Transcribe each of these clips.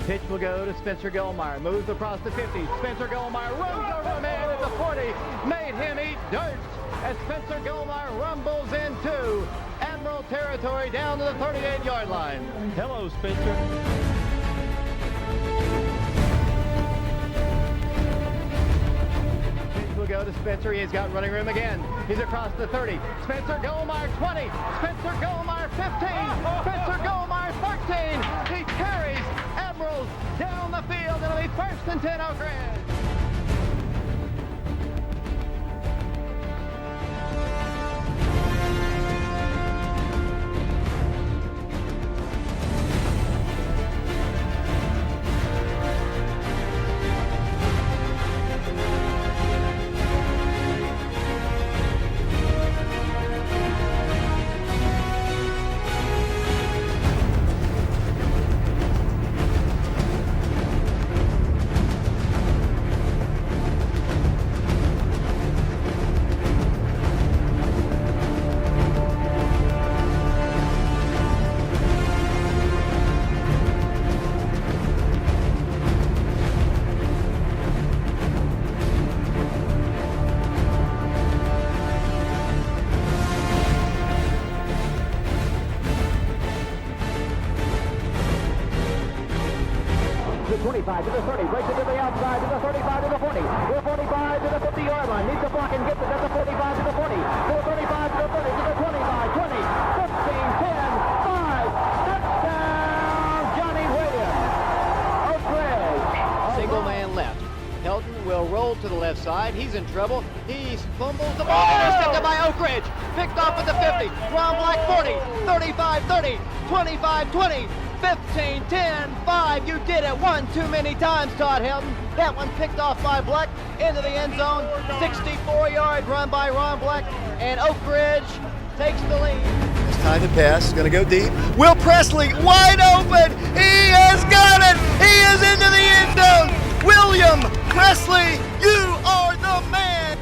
Pitch will go to Spencer Gilmire. Moves across the 50. Spencer Gilmire runs over a man at the 40. Made him eat dirt as Spencer Gilmire rumbles into Admiral territory down to the 38-yard line. Hello, Spencer. Will go to Spencer. He's got running room again. He's across the 30. Spencer Gilmire 20. Spencer Gilmire 15. Spencer Gilmire 13. He carries Admirals down the field. It'll be 1st and 10 Oak Ridge. The 25 to the 30, breaks it to the outside, to the 35 to the 40, the 45 to the 50-yard line, needs a block and gets it at the 45 to the 40, to the 35 to the 30, to the 25, 20, 15, 10, 5, touchdown, Johnny Williams, Oak Ridge. Single man left. Helton will roll to the left side. He's in trouble. He fumbles the ball. Intercepted by Oak Ridge. Picked off at the 50. Ron Black 40, 35, 30, 25, 20. 15, 10, 5, you did it one too many times, Todd Helton. That one picked off by Black into the end zone. 64-yard run by Ron Black, and Oak Ridge takes the lead. It's time to pass, going to go deep. Will Presley, wide open, he has got it! He is into the end zone! William Presley, you are the man!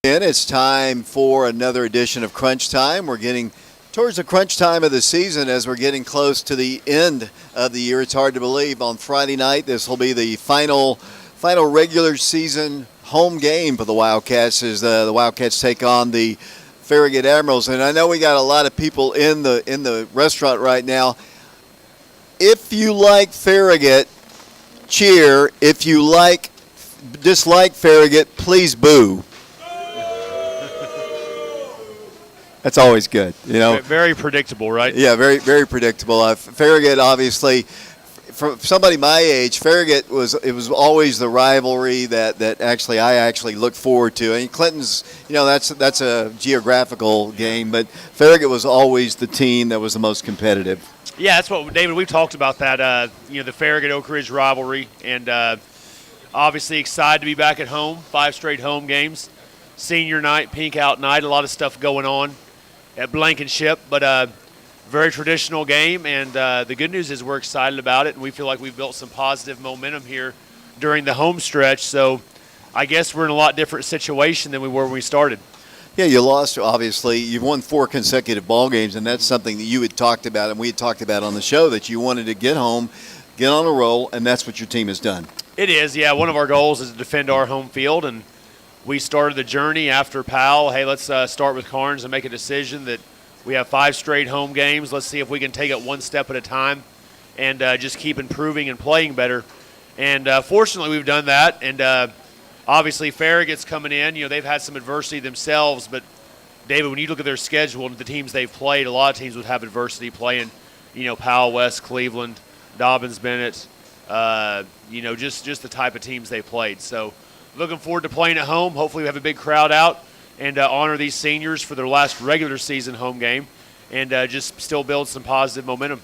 It's time for another edition of Crunch Time. We're getting towards the crunch time of the season as we're getting close to the end of the year. It's hard to believe. On Friday night, this will be the final regular season home game for the Wildcats as the Wildcats take on the Farragut Admirals. And I know we got a lot of people in the restaurant right now. If you like Farragut, cheer. If you dislike Farragut, please boo. That's always good, you know. Very predictable, right? Yeah, very, very predictable. Farragut, obviously, for somebody my age, Farragut was always the rivalry that I actually look forward to. And Clinton's, that's a geographical game, but Farragut was always the team that was the most competitive. Yeah, that's what, David, we've talked about that, the Farragut-Oak Ridge rivalry, and obviously excited to be back at home, 5 straight home games. Senior night, pink out night, a lot of stuff going on at Blankenship, but very traditional game, and the good news is we're excited about it, and we feel like we've built some positive momentum here during the home stretch, so I guess we're in a lot different situation than we were when we started. Yeah, you lost, obviously. You've won 4 consecutive ball games, and that's something that you had talked about and we had talked about on the show, that you wanted to get home, get on a roll, and that's what your team has done. It is, yeah. One of our goals is to defend our home field, and we started the journey after Powell. Hey, let's start with Carnes and make a decision that we have 5 straight home games. Let's see if we can take it one step at a time and just keep improving and playing better. And fortunately, we've done that. And obviously, Farragut's coming in. They've had some adversity themselves. But, David, when you look at their schedule and the teams they've played, a lot of teams would have adversity playing, Powell, West, Cleveland, Dobbins, Bennett, just the type of teams they played. So looking forward to playing at home. Hopefully we have a big crowd out and honor these seniors for their last regular season home game and just still build some positive momentum.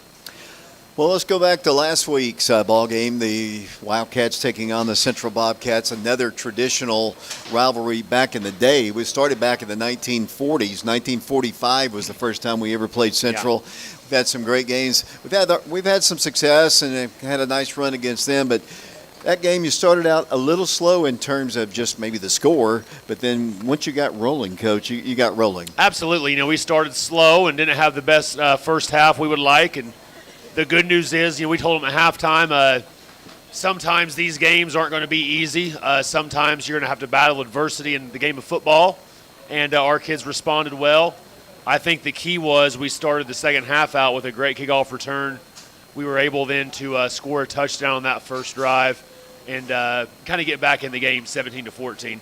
Well, let's go back to last week's ball game. The Wildcats taking on the Central Bobcats, another traditional rivalry back in the day. We started back in the 1940s. 1945 was the first time we ever played Central. Yeah. We've had some great games. We've had some success and had a nice run against them, but that game, you started out a little slow in terms of just maybe the score, but then once you got rolling, Coach, you got rolling. Absolutely. We started slow and didn't have the best first half we would like, and the good news is, we told them at halftime, sometimes these games aren't going to be easy. Sometimes you're going to have to battle adversity in the game of football, and our kids responded well. I think the key was we started the second half out with a great kickoff return. We were able then to score a touchdown on that first drive and kind of get back in the game 17-14. And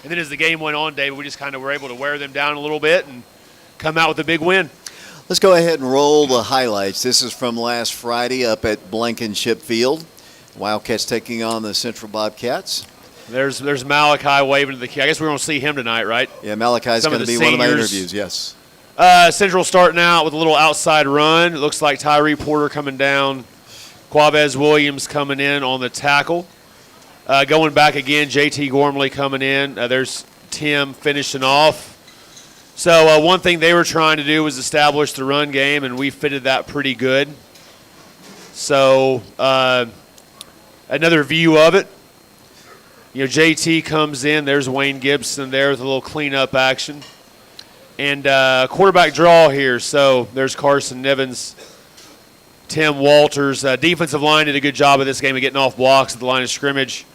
then as the game went on, David, we just kind of were able to wear them down a little bit and come out with a big win. Let's go ahead and roll the highlights. This is from last Friday up at Blankenship Field. Wildcats taking on the Central Bobcats. There's Malachi waving to the key. I guess we're going to see him tonight, right? Yeah, Malachi's going to be one of my interviews, yes. Central starting out with a little outside run. It looks like Tyree Porter coming down. Quavez Williams coming in on the tackle. Going back again, J.T. Gormley coming in. There's Tim finishing off. So one thing they were trying to do was establish the run game, and we fitted that pretty good. So another view of it. JT comes in. There's Wayne Gibson there with a little cleanup action. And quarterback draw here. So there's Carson Nivens, Tim Walters. Defensive line did a good job of this game of getting off blocks at the line of scrimmage.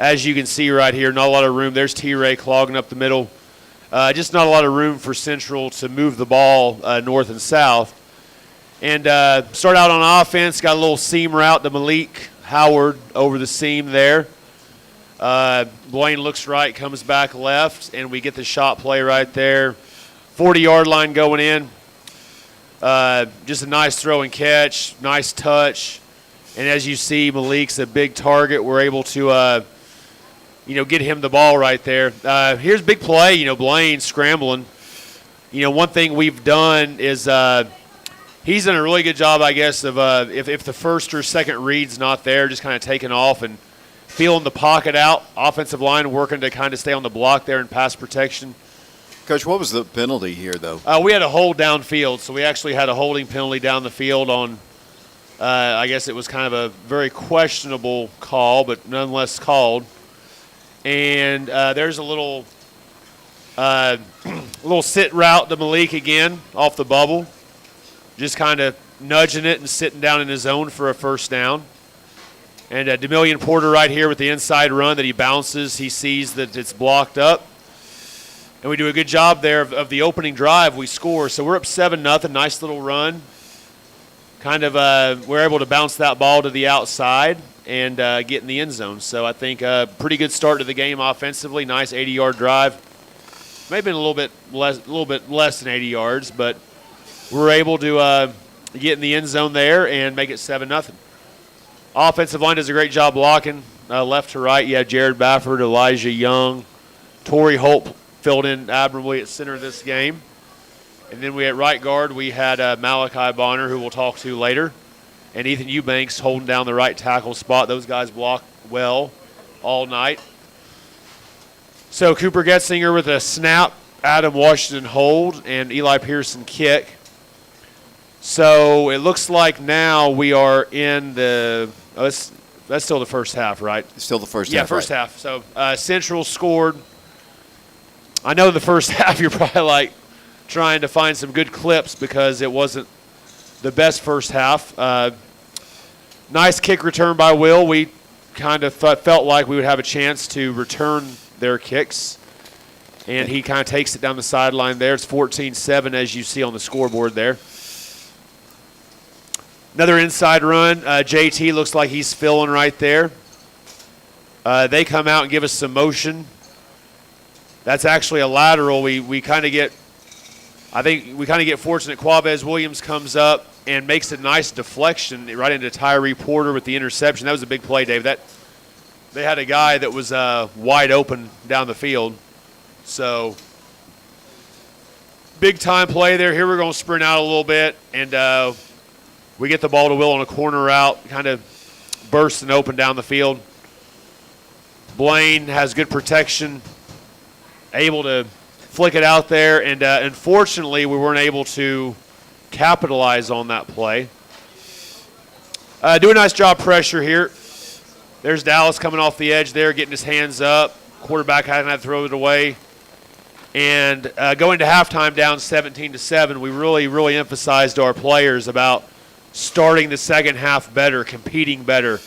As you can see right here, not a lot of room. There's T-Ray clogging up the middle. Just not a lot of room for Central to move the ball north and south. And start out on offense, got a little seam route to Malik Howard over the seam there. Blaine looks right, comes back left, and we get the shot play right there. 40-yard line going in. Just a nice throw and catch, nice touch. And as you see, Malik's a big target. We're able to get him the ball right there. Here's a big play, Blaine scrambling. One thing we've done is he's done a really good job, I guess, of if the first or second read's not there, just kind of taking off and feeling the pocket out. Offensive line working to kind of stay on the block there in pass protection. Coach, what was the penalty here, though? We had a hold downfield, so we actually had a holding penalty down the field on, I guess it was kind of a very questionable call, but nonetheless called. And there's a little sit route to Malik again off the bubble. Just kind of nudging it and sitting down in his zone for a first down. And Demillion Porter right here with the inside run that he bounces. He sees that it's blocked up. And we do a good job there of the opening drive. We score. So we're up 7-0. Nice little run. Kind of we're able to bounce that ball to the outside and get in the end zone. So I think a pretty good start to the game offensively. Nice 80-yard drive. May have been a little bit less than 80 yards, but we're able to get in the end zone there and make it 7-0. Offensive line does a great job blocking left to right. You have Jared Bafford, Elijah Young, Torrey Holt filled in admirably at center of this game. And then at right guard, we had Malachi Bonner, who we'll talk to later, and Ethan Eubanks holding down the right tackle spot. Those guys block well all night. So Cooper Getzinger with a snap, Adam Washington hold, and Eli Pearson kick. So it looks like now we are in the that's still the first half, right? Still the first half. Yeah, first half. So Central scored I know the first half you're probably like trying to find some good clips because it wasn't the best first half. Nice kick return by Will. We kind of felt like we would have a chance to return their kicks. And he kind of takes it down the sideline there. It's 14-7 as you see on the scoreboard there. Another inside run. JT looks like he's filling right there. They come out and give us some motion. That's actually a lateral. We kind of get, I think we kind of get fortunate. Quavez Williams comes up and makes a nice deflection right into Tyree Porter with the interception. That was a big play, Dave. They had a guy that was wide open down the field. So, big time play there. Here we're going to sprint out a little bit, and we get the ball to Will on a corner route, kind of bursting open down the field. Blaine has good protection, able to flick it out there, and unfortunately we weren't able to capitalize on that play. Do a nice job pressure here. There's Dallas coming off the edge there, getting his hands up. Quarterback hadn't had to throw it away. And going to halftime down 17-7, we really emphasized to our players about starting the second half better, competing better,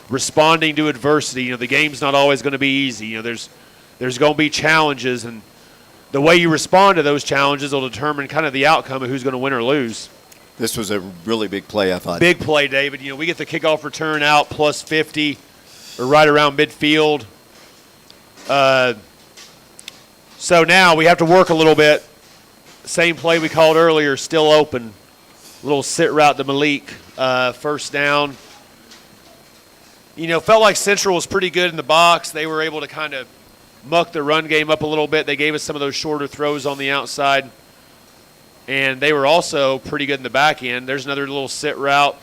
responding to adversity. You know, the game's not always going to be easy. You know, there's going to be challenges, and the way you respond to those challenges will determine kind of the outcome of who's going to win or lose. This was a really big play, I thought. Big play, David. You know, we get the kickoff return out plus 50 or right around midfield. So now we have to work a little bit. Same play we called earlier, still open. Little sit route to Malik. First down. You know, felt like Central was pretty good in the box. They were able to kind of muck the run game up a little bit. They gave us some of those shorter throws on the outside. And they were also pretty good in the back end. There's another little sit route.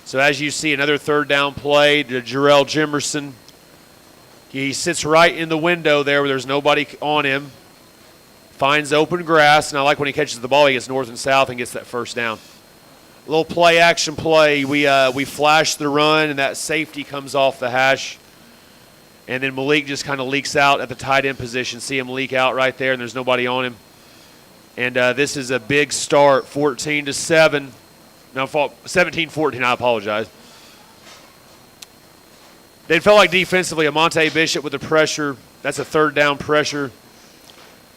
So as you see, another third down play to Jarrell Jimerson. He sits right in the window there where there's nobody on him. Finds open grass, and I like when he catches the ball, he gets north and south and gets that first down. A little play action play. We flash the run, and that safety comes off the hash. And then Malik just kind of leaks out at the tight end position. See him leak out right there, and there's nobody on him. And this is a big start, 14-7. No, 17-14, I apologize. They felt like defensively, Amonte Bishop with the pressure. That's a third down pressure.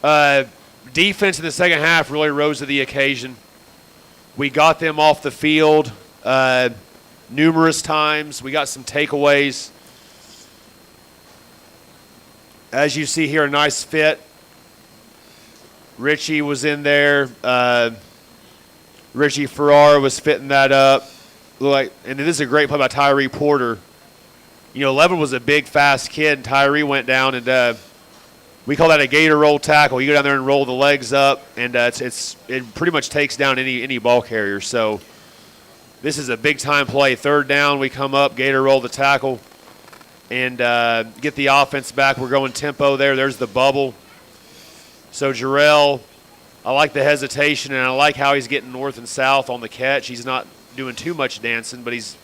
Defense in the second half really rose to the occasion. We got them off the field numerous times. We got some takeaways. As you see here, a nice fit. Richie was in there. Richie Farrar was fitting that up. And this is a great play by Tyree Porter. You know, Levin was a big, fast kid, and Tyree went down, and we call that a gator roll tackle. You go down there and roll the legs up, and it pretty much takes down any ball carrier. So this is a big-time play. Third down, we come up, gator roll the tackle, and get the offense back. We're going tempo there. There's the bubble. So Jarrell, I like the hesitation, and I like how he's getting north and south on the catch. He's not doing too much dancing, but he's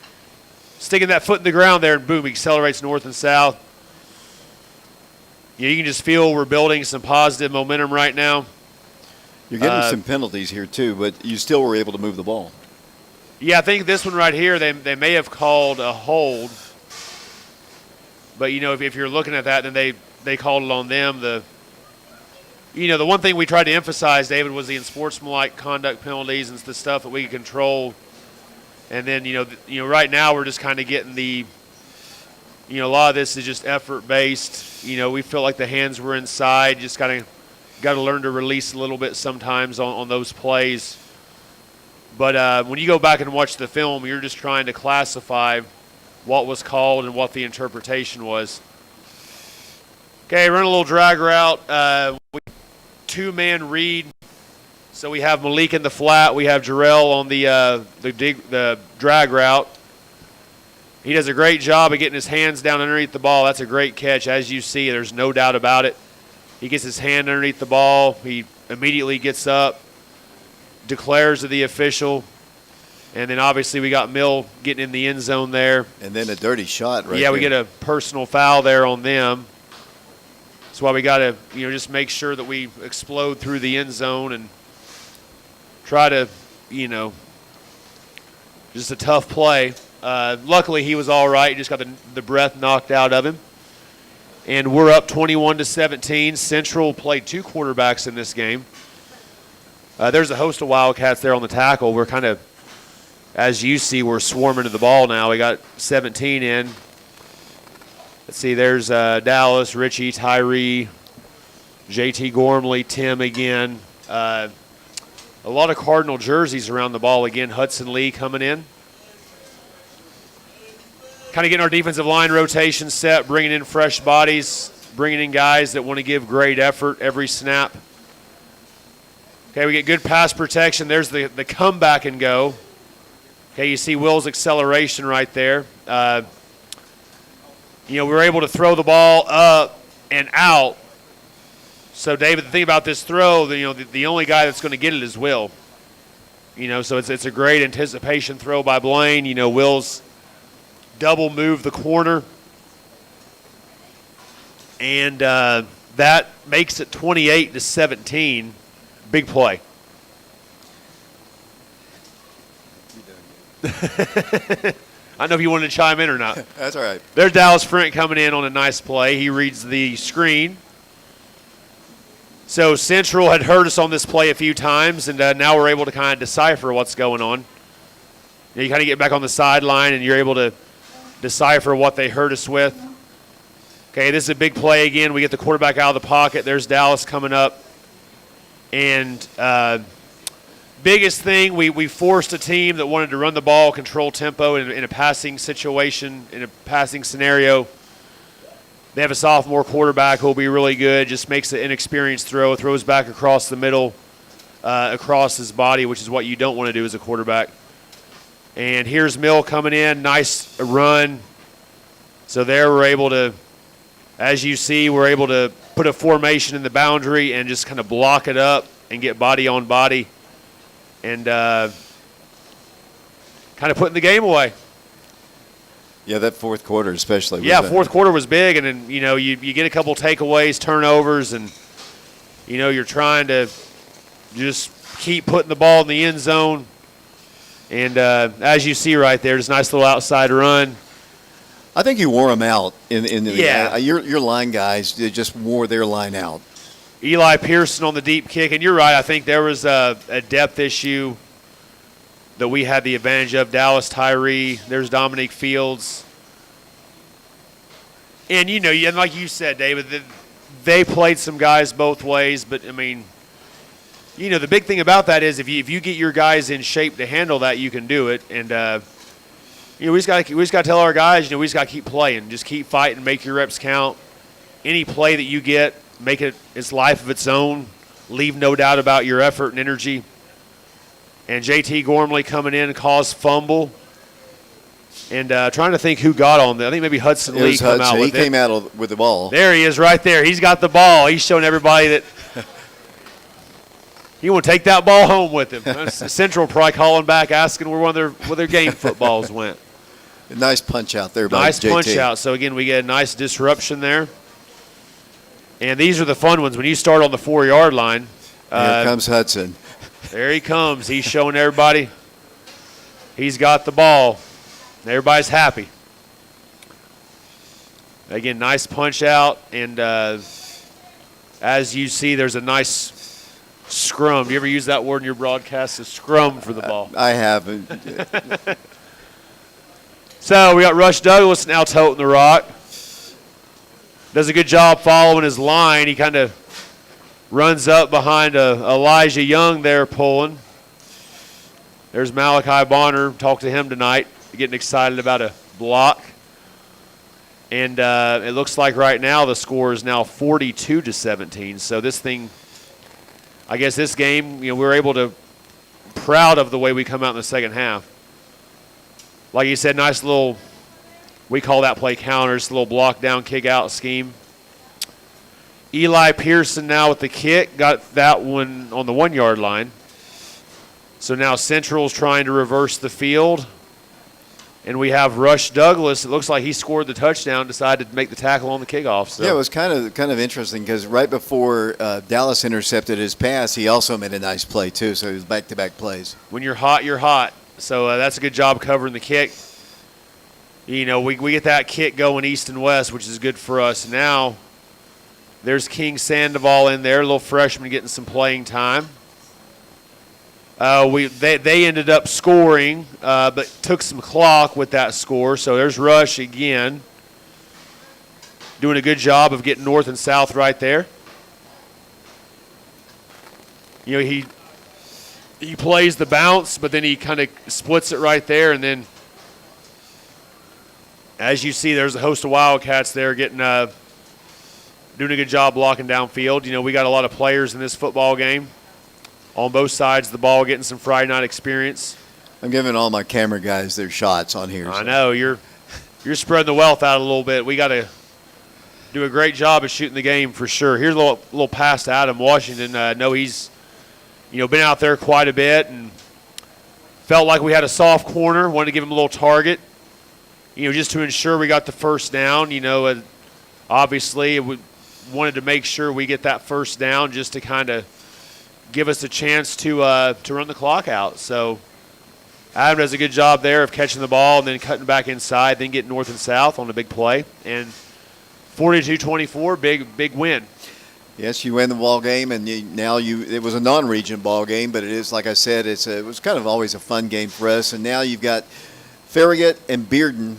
sticking that foot in the ground there, and boom, he accelerates north and south. You can just feel we're building some positive momentum right now. You're getting some penalties here, too, but you still were able to move the ball. Yeah, I think this one right here, they may have called a hold. But, you know, if you're looking at that, then they called it on them. The one thing we tried to emphasize, David, was the unsportsmanlike conduct penalties and the stuff that we could control. And then, right now we're just kind of getting a lot of this is just effort-based. We feel like the hands were inside. Just got to learn to release a little bit sometimes on those plays. But when you go back and watch the film, you're just trying to classify what was called and what the interpretation was. Okay, run a little drag route. Two-man read. So we have Malik in the flat. We have Jarrell on the drag route. He does a great job of getting his hands down underneath the ball. That's a great catch. As you see, there's no doubt about it. He gets his hand underneath the ball. He immediately gets up, declares to the official, and then obviously we got Mill getting in the end zone there. And then a dirty shot right there. Yeah, we get a personal foul there on them. That's why we got to, just make sure that we explode through the end zone and try to, just a tough play. Luckily, he was all right. He just got the breath knocked out of him. And we're up 21-17. Central played 2 quarterbacks in this game. There's a host of Wildcats there on the tackle. We're kind of, as you see, we're swarming to the ball now. We got 17 in. Let's see, there's Dallas, Richie, Tyree, JT Gormley, Tim again. A lot of Cardinal jerseys around the ball again. Hudson Lee coming in. Kind of getting our defensive line rotation set, bringing in fresh bodies, bringing in guys that want to give great effort every snap. Okay, we get good pass protection. There's the comeback and go. Okay, you see Will's acceleration right there. We were able to throw the ball up and out. So, David, the thing about this throw, the only guy that's going to get it is Will. So it's a great anticipation throw by Blaine. Will's double move the corner. And that makes it 28-17. Big play. I don't know if you wanted to chime in or not. That's all right. There's Dallas Frint coming in on a nice play. He reads the screen. So Central had heard us on this play a few times, and now we're able to kind of decipher what's going on. You kind of get back on the sideline, and you're able to decipher what they heard us with. Okay, this is a big play again. We get the quarterback out of the pocket. There's Dallas coming up. And biggest thing, we forced a team that wanted to run the ball, control tempo in a passing situation, in a passing scenario. They have a sophomore quarterback who will be really good, just makes an inexperienced throw, throws back across the middle, across his body, which is what you don't want to do as a quarterback. And here's Mill coming in, nice run. So there we're able to, as you see, we're able to put a formation in the boundary and just kind of block it up and get body on body and kind of putting the game away. Yeah, that fourth quarter especially. Yeah, fourth quarter was big, and then, you get a couple takeaways, turnovers, and, you're trying to just keep putting the ball in the end zone. And as you see right there, there's a nice little outside run. I think you wore them out in the Yeah. Your line guys, they just wore their line out. Eli Pearson on the deep kick, and you're right. I think there was a depth issue that we had the advantage of. Dallas Tyree, there's Dominique Fields. And, and like you said, David, they played some guys both ways. But, I mean, the big thing about that is if you get your guys in shape to handle that, you can do it. And, we just got to tell our guys, we just got to keep playing. Just keep fighting, make your reps count. Any play that you get, make it its life of its own. Leave no doubt about your effort and energy. And JT Gormley coming in, caused fumble. And trying to think who got on there. I think maybe Hudson Lee came out with it. He came out with the ball. There he is right there. He's got the ball. He's showing everybody that he want to take that ball home with him. Central probably calling back, asking where their game footballs went. A nice punch out there by Nice JT. punch out. So, again, we get a nice disruption there. And these are the fun ones. When you start on the 4-yard line. Here comes Hudson. There he comes. He's showing everybody he's got the ball. Everybody's happy. Again, nice punch out. And as you see, there's a nice scrum. Do you ever use that word in your broadcast? A scrum for the ball. I haven't. So we got Rush Douglas now toting the rock. Does a good job following his line. He kind of runs up behind Elijah Young there pulling. There's Malachi Bonner. Talked to him tonight. Getting excited about a block. And it looks like right now the score is now 42-17. So this thing, I guess this game, we were able to, proud of the way we come out in the second half. Like you said, nice little, we call that play counters, a little block down, kick out scheme. Eli Pearson now with the kick, got that one on the 1-yard line. So now Central's trying to reverse the field. And we have Rush Douglas. It looks like he scored the touchdown, decided to make the tackle on the kickoff. So. Yeah, it was kind of interesting because right before Dallas intercepted his pass, he also made a nice play too. So it was back-to-back plays. When you're hot, you're hot. So that's a good job covering the kick. We get that kick going east and west, which is good for us. Now there's King Sandoval in there, a little freshman getting some playing time. They ended up scoring, but took some clock with that score. So there's Rush again, doing a good job of getting north and south right there. He plays the bounce, but then he kind of splits it right there, and then as you see, there's a host of Wildcats there doing a good job blocking downfield. We got a lot of players in this football game. On both sides of the ball, getting some Friday night experience. I'm giving all my camera guys their shots on here. I know you're spreading the wealth out a little bit. We got to do a great job of shooting the game for sure. Here's a little pass to Adam Washington. I know he's been out there quite a bit and felt like we had a soft corner. Wanted to give him a little target, just to ensure we got the first down. Obviously we wanted to make sure we get that first down just to kind of give us a chance to run the clock out. So Adam does a good job there of catching the ball and then cutting back inside, then getting north and south on a big play. And 42-24, big win. Yes, you win the ball game, and it was a non-region ball game, but it is, like I said, it was kind of always a fun game for us. And now you've got Farragut and Bearden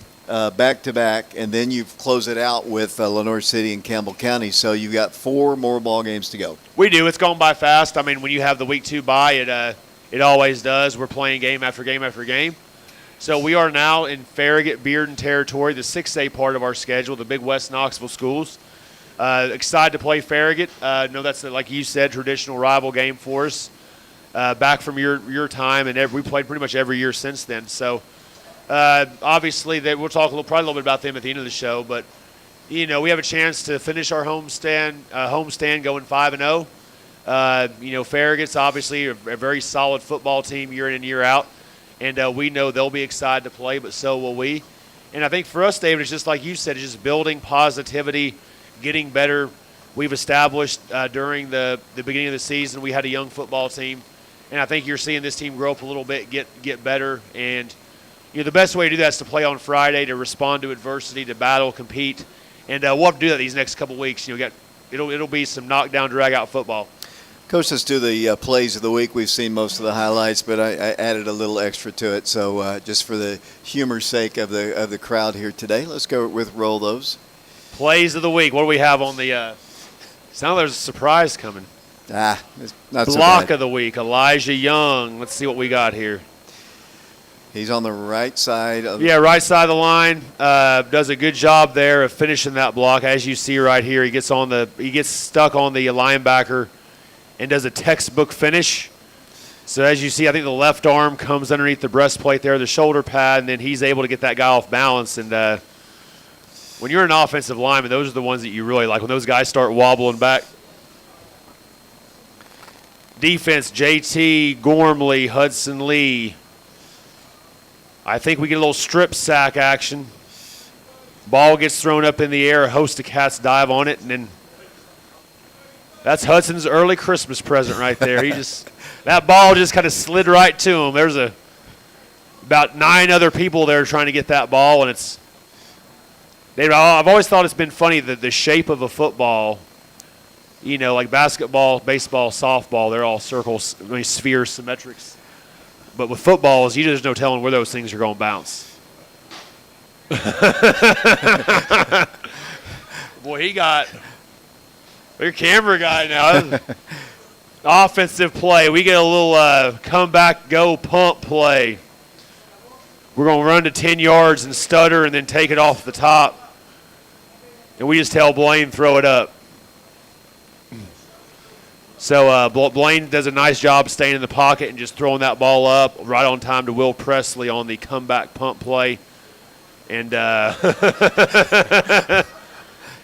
back-to-back, and then you close it out with Lenoir City and Campbell County. So you've got 4 more ball games to go. We do. It's going by fast. I mean, when you have the week 2 bye, it always does. We're playing game after game after game. So we are now in Farragut, Bearden territory, the 6A part of our schedule, the big West Knoxville schools. Excited to play Farragut. No, that's, like you said, traditional rival game for us. Back from your time, and we played pretty much every year since then. So obviously, we'll talk probably a little bit about them at the end of the show. But we have a chance to finish our homestand going 5-0. Farragut's obviously a very solid football team year in and year out, and we know they'll be excited to play, but so will we. And I think for us, David, it's just like you said, it's just building positivity, getting better. We've established during the beginning of the season we had a young football team, and I think you're seeing this team grow up a little bit, get better. And the best way to do that is to play on Friday, to respond to adversity, to battle, compete, and we'll have to do that these next couple of weeks. It'll be some knockdown, drag-out football. Coach, let's do the plays of the week. We've seen most of the highlights, but I added a little extra to it. So just for the humor's sake of the crowd here today, let's go with roll those. Plays of the week. What do we have on the sound like there's a surprise coming. It's not so Block bad. of the week, Elijah Young. Let's see what we got here. He's on the right side. Right side of the line. Does a good job there of finishing that block. As you see right here, he gets stuck on the linebacker and does a textbook finish. So as you see, I think the left arm comes underneath the breastplate there, the shoulder pad, and then he's able to get that guy off balance. And when you're an offensive lineman, those are the ones that you really like, when those guys start wobbling back. Defense, JT, Gormley, Hudson Lee. I think we get a little strip sack action. Ball gets thrown up in the air, a host of cats dive on it, and then that's Hudson's early Christmas present right there. That ball just kind of slid right to him. There's about 9 other people there trying to get that ball, and I've always thought it's been funny that the shape of a football, like basketball, baseball, softball, they're all circles, spheres, symmetrics. But with footballs, you just no telling where those things are going to bounce. Boy, he got your camera guy now. Offensive play. We get a little comeback, go, pump play. We're going to run to 10 yards and stutter and then take it off the top. And we just tell Blaine, throw it up. So Blaine does a nice job staying in the pocket and just throwing that ball up right on time to Will Presley on the comeback pump play. And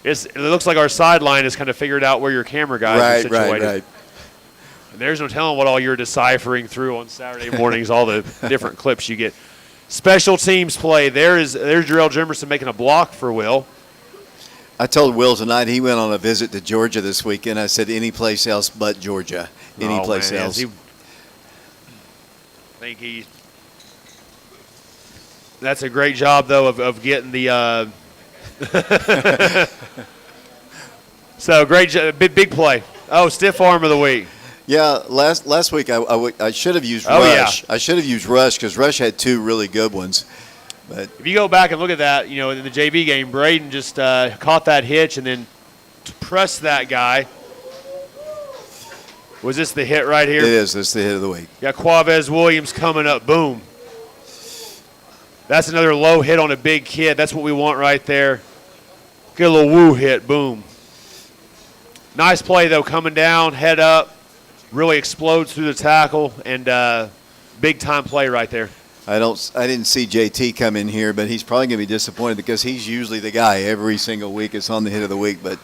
it looks like our sideline has kind of figured out where your camera guys are situated. Right. And there's no telling what all you're deciphering through on Saturday mornings, all the different clips you get. Special teams play. There's Jarrell Jimerson making a block for Will. I told Will tonight he went on a visit to Georgia this weekend. I said any place else but Georgia. Any place else. That's a great job, though, of getting the so great job, big play. Oh, stiff arm of the week. Yeah, last week I should have used Oh, Rush. yeah. I should have used Rush because Rush had 2 really good ones. But If you go back and look at that, you know, in the JV game, Braden just caught that hitch and then pressed that guy. Was this the hit right here? it is. That's the hit of the week. Got Quavez Williams coming up. Boom. That's another low hit on a big kid. That's what we want right there. Get a little woo hit. Boom. Nice play, though, coming down, head up. Really explodes through the tackle, and big-time play right there. I didn't see JT come in here, but he's probably going to be disappointed because he's usually the guy every single week. It's on the hit of the week, but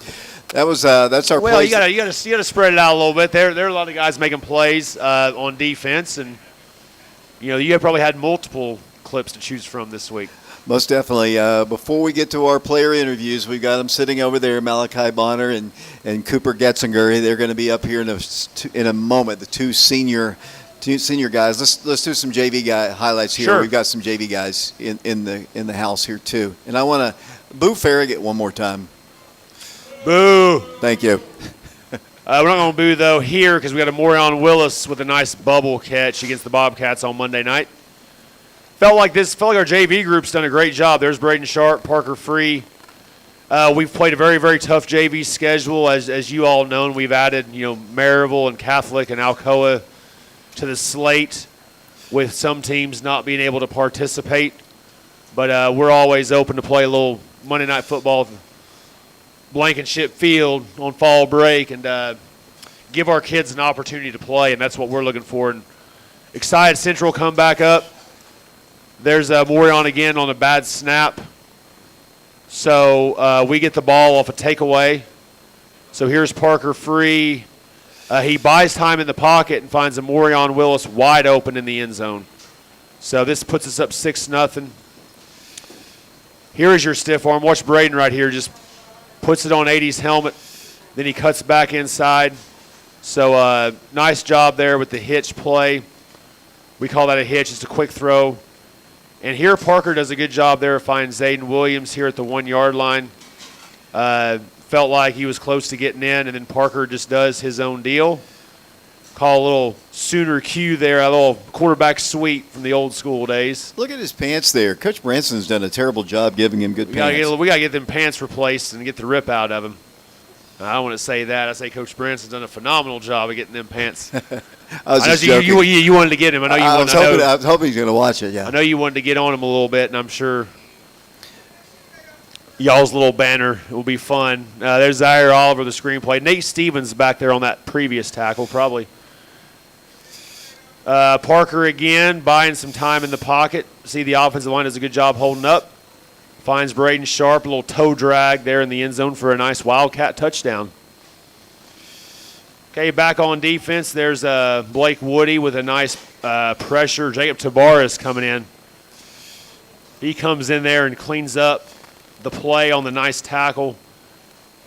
that's our Well, play. you gotta spread it out a little bit. There are a lot of guys making plays on defense, and you know you probably had multiple clips to choose from this week. Most definitely. Before we get to our player interviews, we've got them sitting over there, Malachi Bonner and Cooper Getzinger. They're going to be up here in a moment. The two senior guys. Let's do some JV guy highlights here. Sure. We've got some JV guys in the house here too. And I want to boo Farragut one more time. Boo! Thank you. We're not going to boo, though, here because we got a Morion Willis with a nice bubble catch against the Bobcats on Monday night. Felt like our JV group's done a great job. There's Braden Sharp, Parker Free. We've played a very, very tough JV schedule, as you all know. And we've added, Maryville and Catholic and Alcoa to the slate with some teams not being able to participate. But we're always open to play a little Monday Night Football Blankenship Field on fall break and give our kids an opportunity to play, and that's what we're looking for. And excited Central come back up. There's Morion again on a bad snap. So we get the ball off a takeaway. So here's Parker Free. He buys time in the pocket and finds a Morion Willis wide open in the end zone. So this puts us up 6-0. Here is your stiff arm. Watch Braden right here. Just puts it on 80's helmet. Then he cuts back inside. So nice job there with the hitch play. We call that a hitch. It's a quick throw. And here Parker does a good job there of finding Zayden Williams here at the 1-yard line. Felt like he was close to getting in, and then Parker just does his own deal. Call a little Sooner Q there, a little quarterback sweep from the old school days. Look at his pants there. Coach Branson's done a terrible job giving him good pants. We got to get them pants replaced and get the rip out of them. I don't want to say that. I say Coach Branson's done a phenomenal job of getting them pants. I was just you joking. wanted to get him. I know you I wanted to. I was hoping he's going to watch it, yeah. I know you wanted to get on him a little bit, and I'm sure y'all's little banner will be fun. There's Zaire Oliver, the screenplay. Nate Stevens back there on that previous tackle, probably. Parker again, buying some time in the pocket. See the offensive line does a good job holding up. Finds Braden Sharp, a little toe drag there in the end zone for a nice Wildcat touchdown. Okay, back on defense, there's Blake Woody with a nice pressure. Jacob Tabares coming in. He comes in there and cleans up the play on the nice tackle.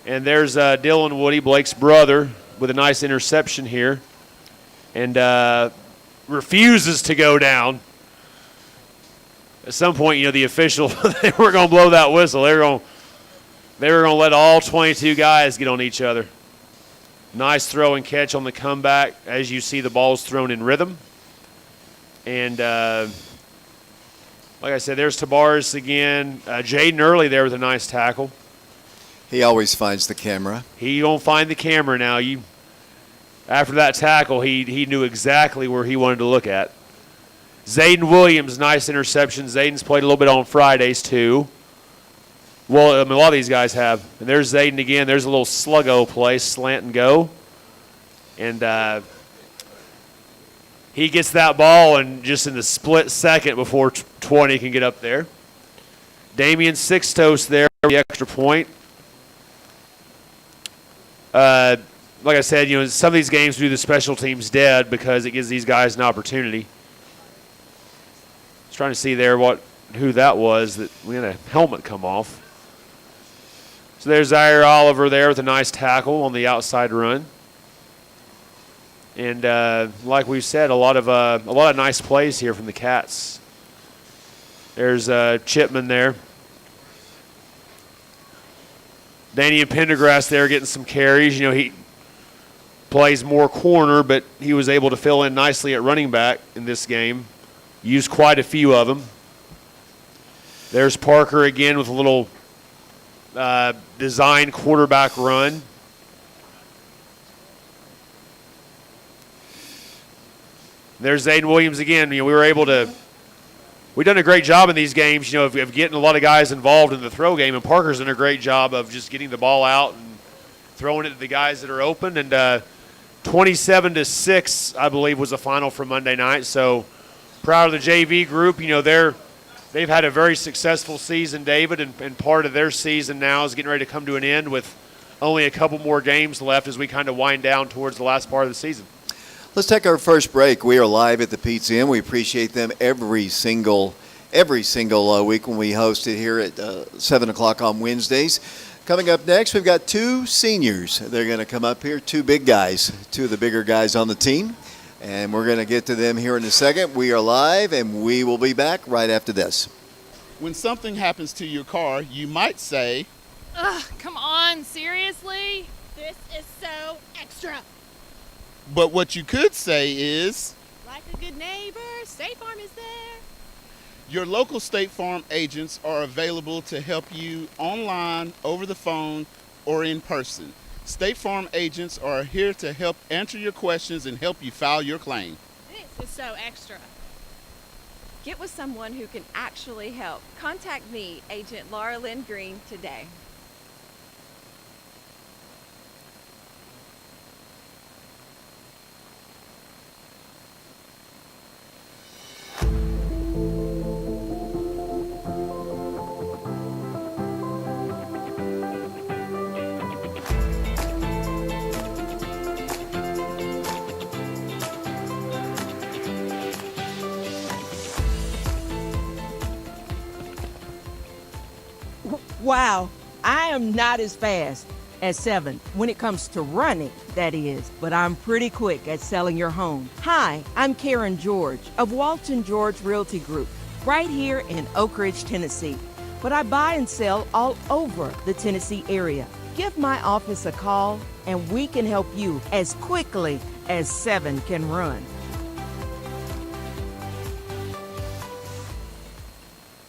And there's Dylan Woody, Blake's brother, with a nice interception here. And refuses to go down. At some point, the official, they weren't going to blow that whistle. They were going to let all 22 guys get on each other. Nice throw and catch on the comeback. As you see, the ball's thrown in rhythm. And like I said, there's Tabares again. Jaden Early there with a nice tackle. He always finds the camera. He don't find the camera now. After that tackle, he knew exactly where he wanted to look at. Zayden Williams, nice interception. Zayden's played a little bit on Fridays, too. Well, a lot of these guys have. And there's Zayden again. There's a little sluggo play, slant and go. And he gets that ball, and just in the split second before 20 can get up there. Damian Sixtos there, the extra point. Like I said, some of these games do the special teams dead because it gives these guys an opportunity. was trying to see there who that was that we had a helmet come off. So there's Zaire Oliver there with a nice tackle on the outside run. And like we said, a lot of nice plays here from the Cats. There's Chipman there. Daniel Pendergrass there getting some carries. You know, he plays more corner, but he was able to fill in nicely at running back in this game. Used quite a few of them. There's Parker again with a little design quarterback run. There's Zayden Williams again. You know, we've done a great job in these games, you know, of getting a lot of guys involved in the throw game, and Parker's done a great job of just getting the ball out and throwing it to the guys that are open. And 27-6, I believe, was the final for Monday night. So proud of the JV group. You know, they've had a very successful season, David, and part of their season now is getting ready to come to an end with only a couple more games left as we kind of wind down towards the last part of the season. Let's take our first break. We are live at the Pizza Inn. We appreciate them every single week when we host it here at 7 o'clock on Wednesdays. Coming up next, we've got two seniors. They're going to come up here, two big guys, two of the bigger guys on the team. And we're going to get to them here in a second. We are live, and we will be back right after this. When something happens to your car, you might say, Ugh, come on, seriously? This is so extra. but what you could say is, Like a good neighbor, State Farm is there. your local State Farm agents are available to help you online, over the phone, or in person. State Farm agents are here to help answer your questions and help you file your claim. This is so extra. Get with someone who can actually help. Contact me, Agent Laura Lynn Green, today. Wow, I am not as fast as 7 when it comes to running, that is, but I'm pretty quick at selling your home. Hi, I'm Karen George of Walton George Realty Group, right here in Oak Ridge, Tennessee. But I buy and sell all over the Tennessee area. Give my office a call and we can help you as quickly as 7 can run.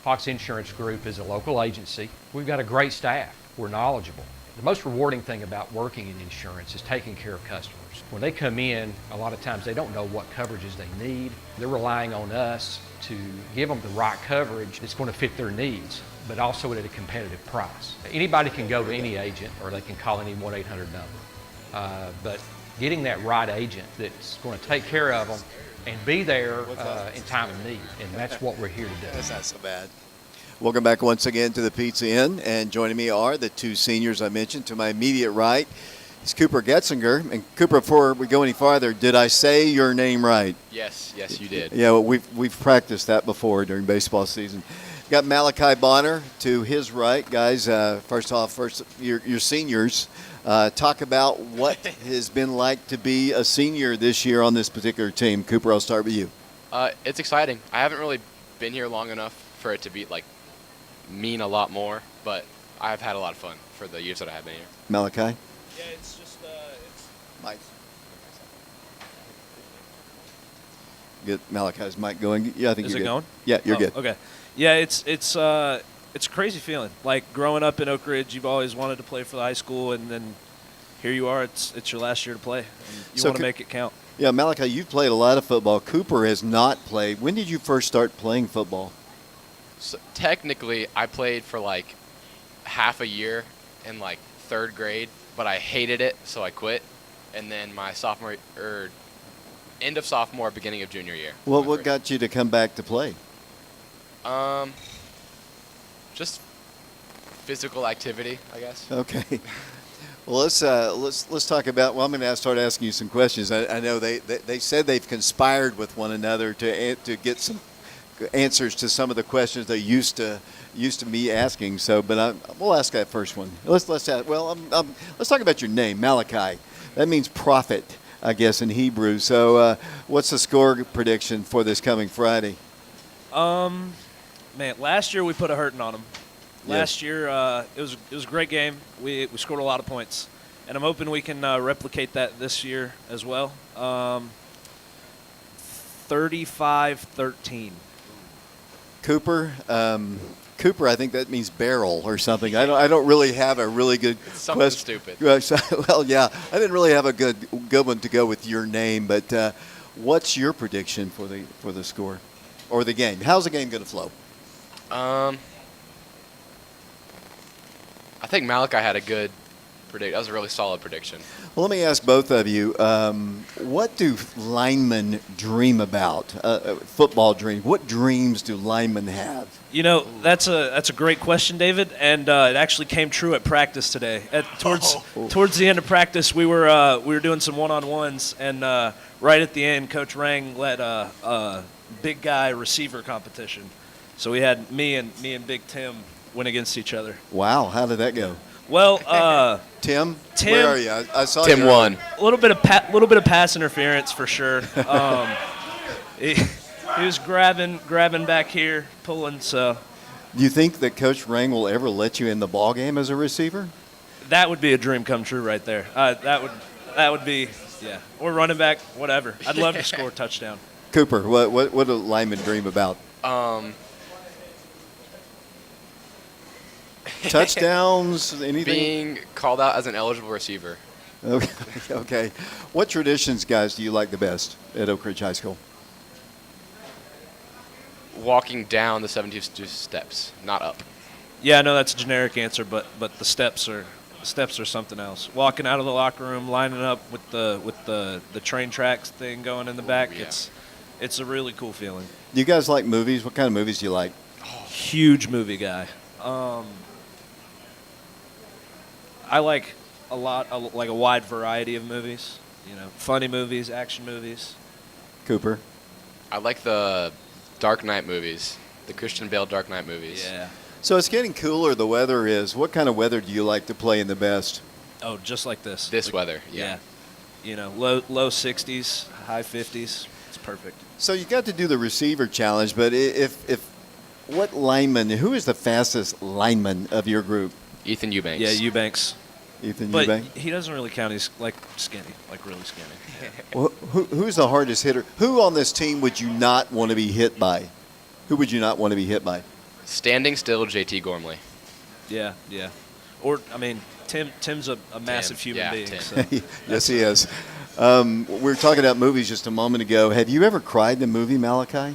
Fox Insurance Group is a local agency. We've got a great staff. We're knowledgeable. The most rewarding thing about working in insurance is taking care of customers. When they come in, a lot of times they don't know what coverages they need. They're relying on us to give them the right coverage that's going to fit their needs, but also at a competitive price. Anybody can go to any agent or they can call any 1-800 number. But getting that right agent that's going to take care of them and be there in time of need, and that's what we're here to do. That's not so bad. Welcome back once again to the Pizza Inn, and joining me are the two seniors I mentioned. To my immediate right is Cooper Getzinger. And Cooper, before we go any farther, did I say your name right? Yes, you did. Yeah, well, we've practiced that before during baseball season. Got Malachi Bonner to his right. Guys, first your seniors. Talk about what has been like to be a senior this year on this particular team. Cooper, I'll start with you. It's exciting. I haven't really been here long enough for it to be mean a lot more, but I've had a lot of fun for the years that I have been here. Malachi? Yeah, it's just Mike. Get Malachi's mic going. Yeah, I think Is you're it good. going? Yeah, you're good. Okay. Yeah, it's a crazy feeling. Like growing up in Oak Ridge, you've always wanted to play for the high school, and then here you are. It's your last year to play. And you So want to make it count. Yeah, Malachi, you've played a lot of football. Cooper has not played. When did you first start playing football? So technically, I played for half a year in third grade, but I hated it, so I quit. And then my end of sophomore, beginning of junior year. What got you to come back to play? Just physical activity, I guess. Okay. Well, let's talk about. Well, I'm going to start asking you some questions. I know they said they've conspired with one another to get some answers to some of the questions they used to me asking. So, but we'll ask that first one. Let's ask. Well, let's talk about your name, Malachi. That means prophet, I guess, in Hebrew. So, what's the score prediction for this coming Friday? Man, last year we put a hurting on them. Last year it was a great game. We scored a lot of points, and I'm hoping we can replicate that this year as well. 35-13. Cooper. Cooper, I think that means barrel or something. I don't really have a really good Something question. stupid. Well, yeah, I didn't really have a good one to go with your name. But what's your prediction for the score or the game? How's the game going to flow? I think Malachi had a good prediction. That was a really solid prediction. Well, let me ask both of you, what do linemen dream about? Football dream. What dreams do linemen have? You know, that's a great question, David, and it actually came true at practice today. Towards the end of practice, we were doing some one-on-ones, and right at the end, Coach Rang led a big guy receiver competition. So we had me and Big Tim went against each other. Wow, how did that go? Well, Tim, where are you? I saw Tim won. A little bit of pass interference for sure. He was grabbing back here, pulling. So, do you think that Coach Rang will ever let you in the ball game as a receiver? That would be a dream come true right there. That would be, yeah. Or running back, whatever. I'd love to score a touchdown. Cooper, what do linemen dream about? Touchdowns, anything? Being called out as an eligible receiver. Okay. What traditions, guys, do you like the best at Oak Ridge High School? Walking down the 72 steps, not up. Yeah, I know that's a generic answer, but the steps are something else. Walking out of the locker room, lining up with the train tracks thing going in the back, yeah. It's a really cool feeling. Do you guys like movies? What kind of movies do you like? Huge movie guy. I like a wide variety of movies. You know, funny movies, action movies. Cooper? I like the Dark Knight movies, the Christian Bale Dark Knight movies. Yeah. So it's getting cooler, the weather is. What kind of weather do you like to play in the best? Oh, just like this. This weather, yeah. You know, low 60s, high 50s. It's perfect. So you got to do the receiver challenge, but who is the fastest lineman of your group? Ethan Eubanks. Yeah, Eubanks. Ethan but Eubanks? He doesn't really count. He's skinny, really skinny. Well, who's the hardest hitter? Who on this team would you not want to be hit by? Who would you not want to be hit by? Standing still, JT Gormley. Yeah. Or, I mean, Tim's a massive human being. Tim. So. Yes, he is. We were talking about movies just a moment ago. Have you ever cried in a movie, Malachi?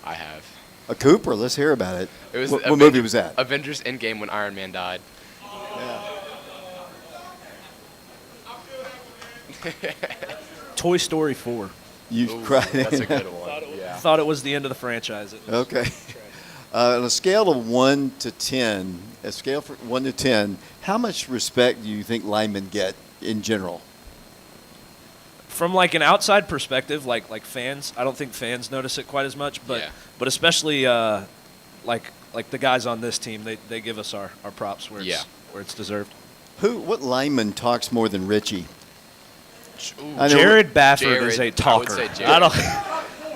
I have. Cooper, let's hear about it. It was what movie was that? Avengers Endgame when Iron Man died. Toy Story 4. You cried. That's a good one. Thought it was the end of the franchise. Okay. On a scale of 1 to 10, from 1 to 10, how much respect do you think linemen get in general? From like an outside perspective, like fans, I don't think fans notice it quite as much, but especially like the guys on this team, they give us our props where it's deserved. What lineman talks more than Richie? Jared Baffert is a talker. I would say Jared.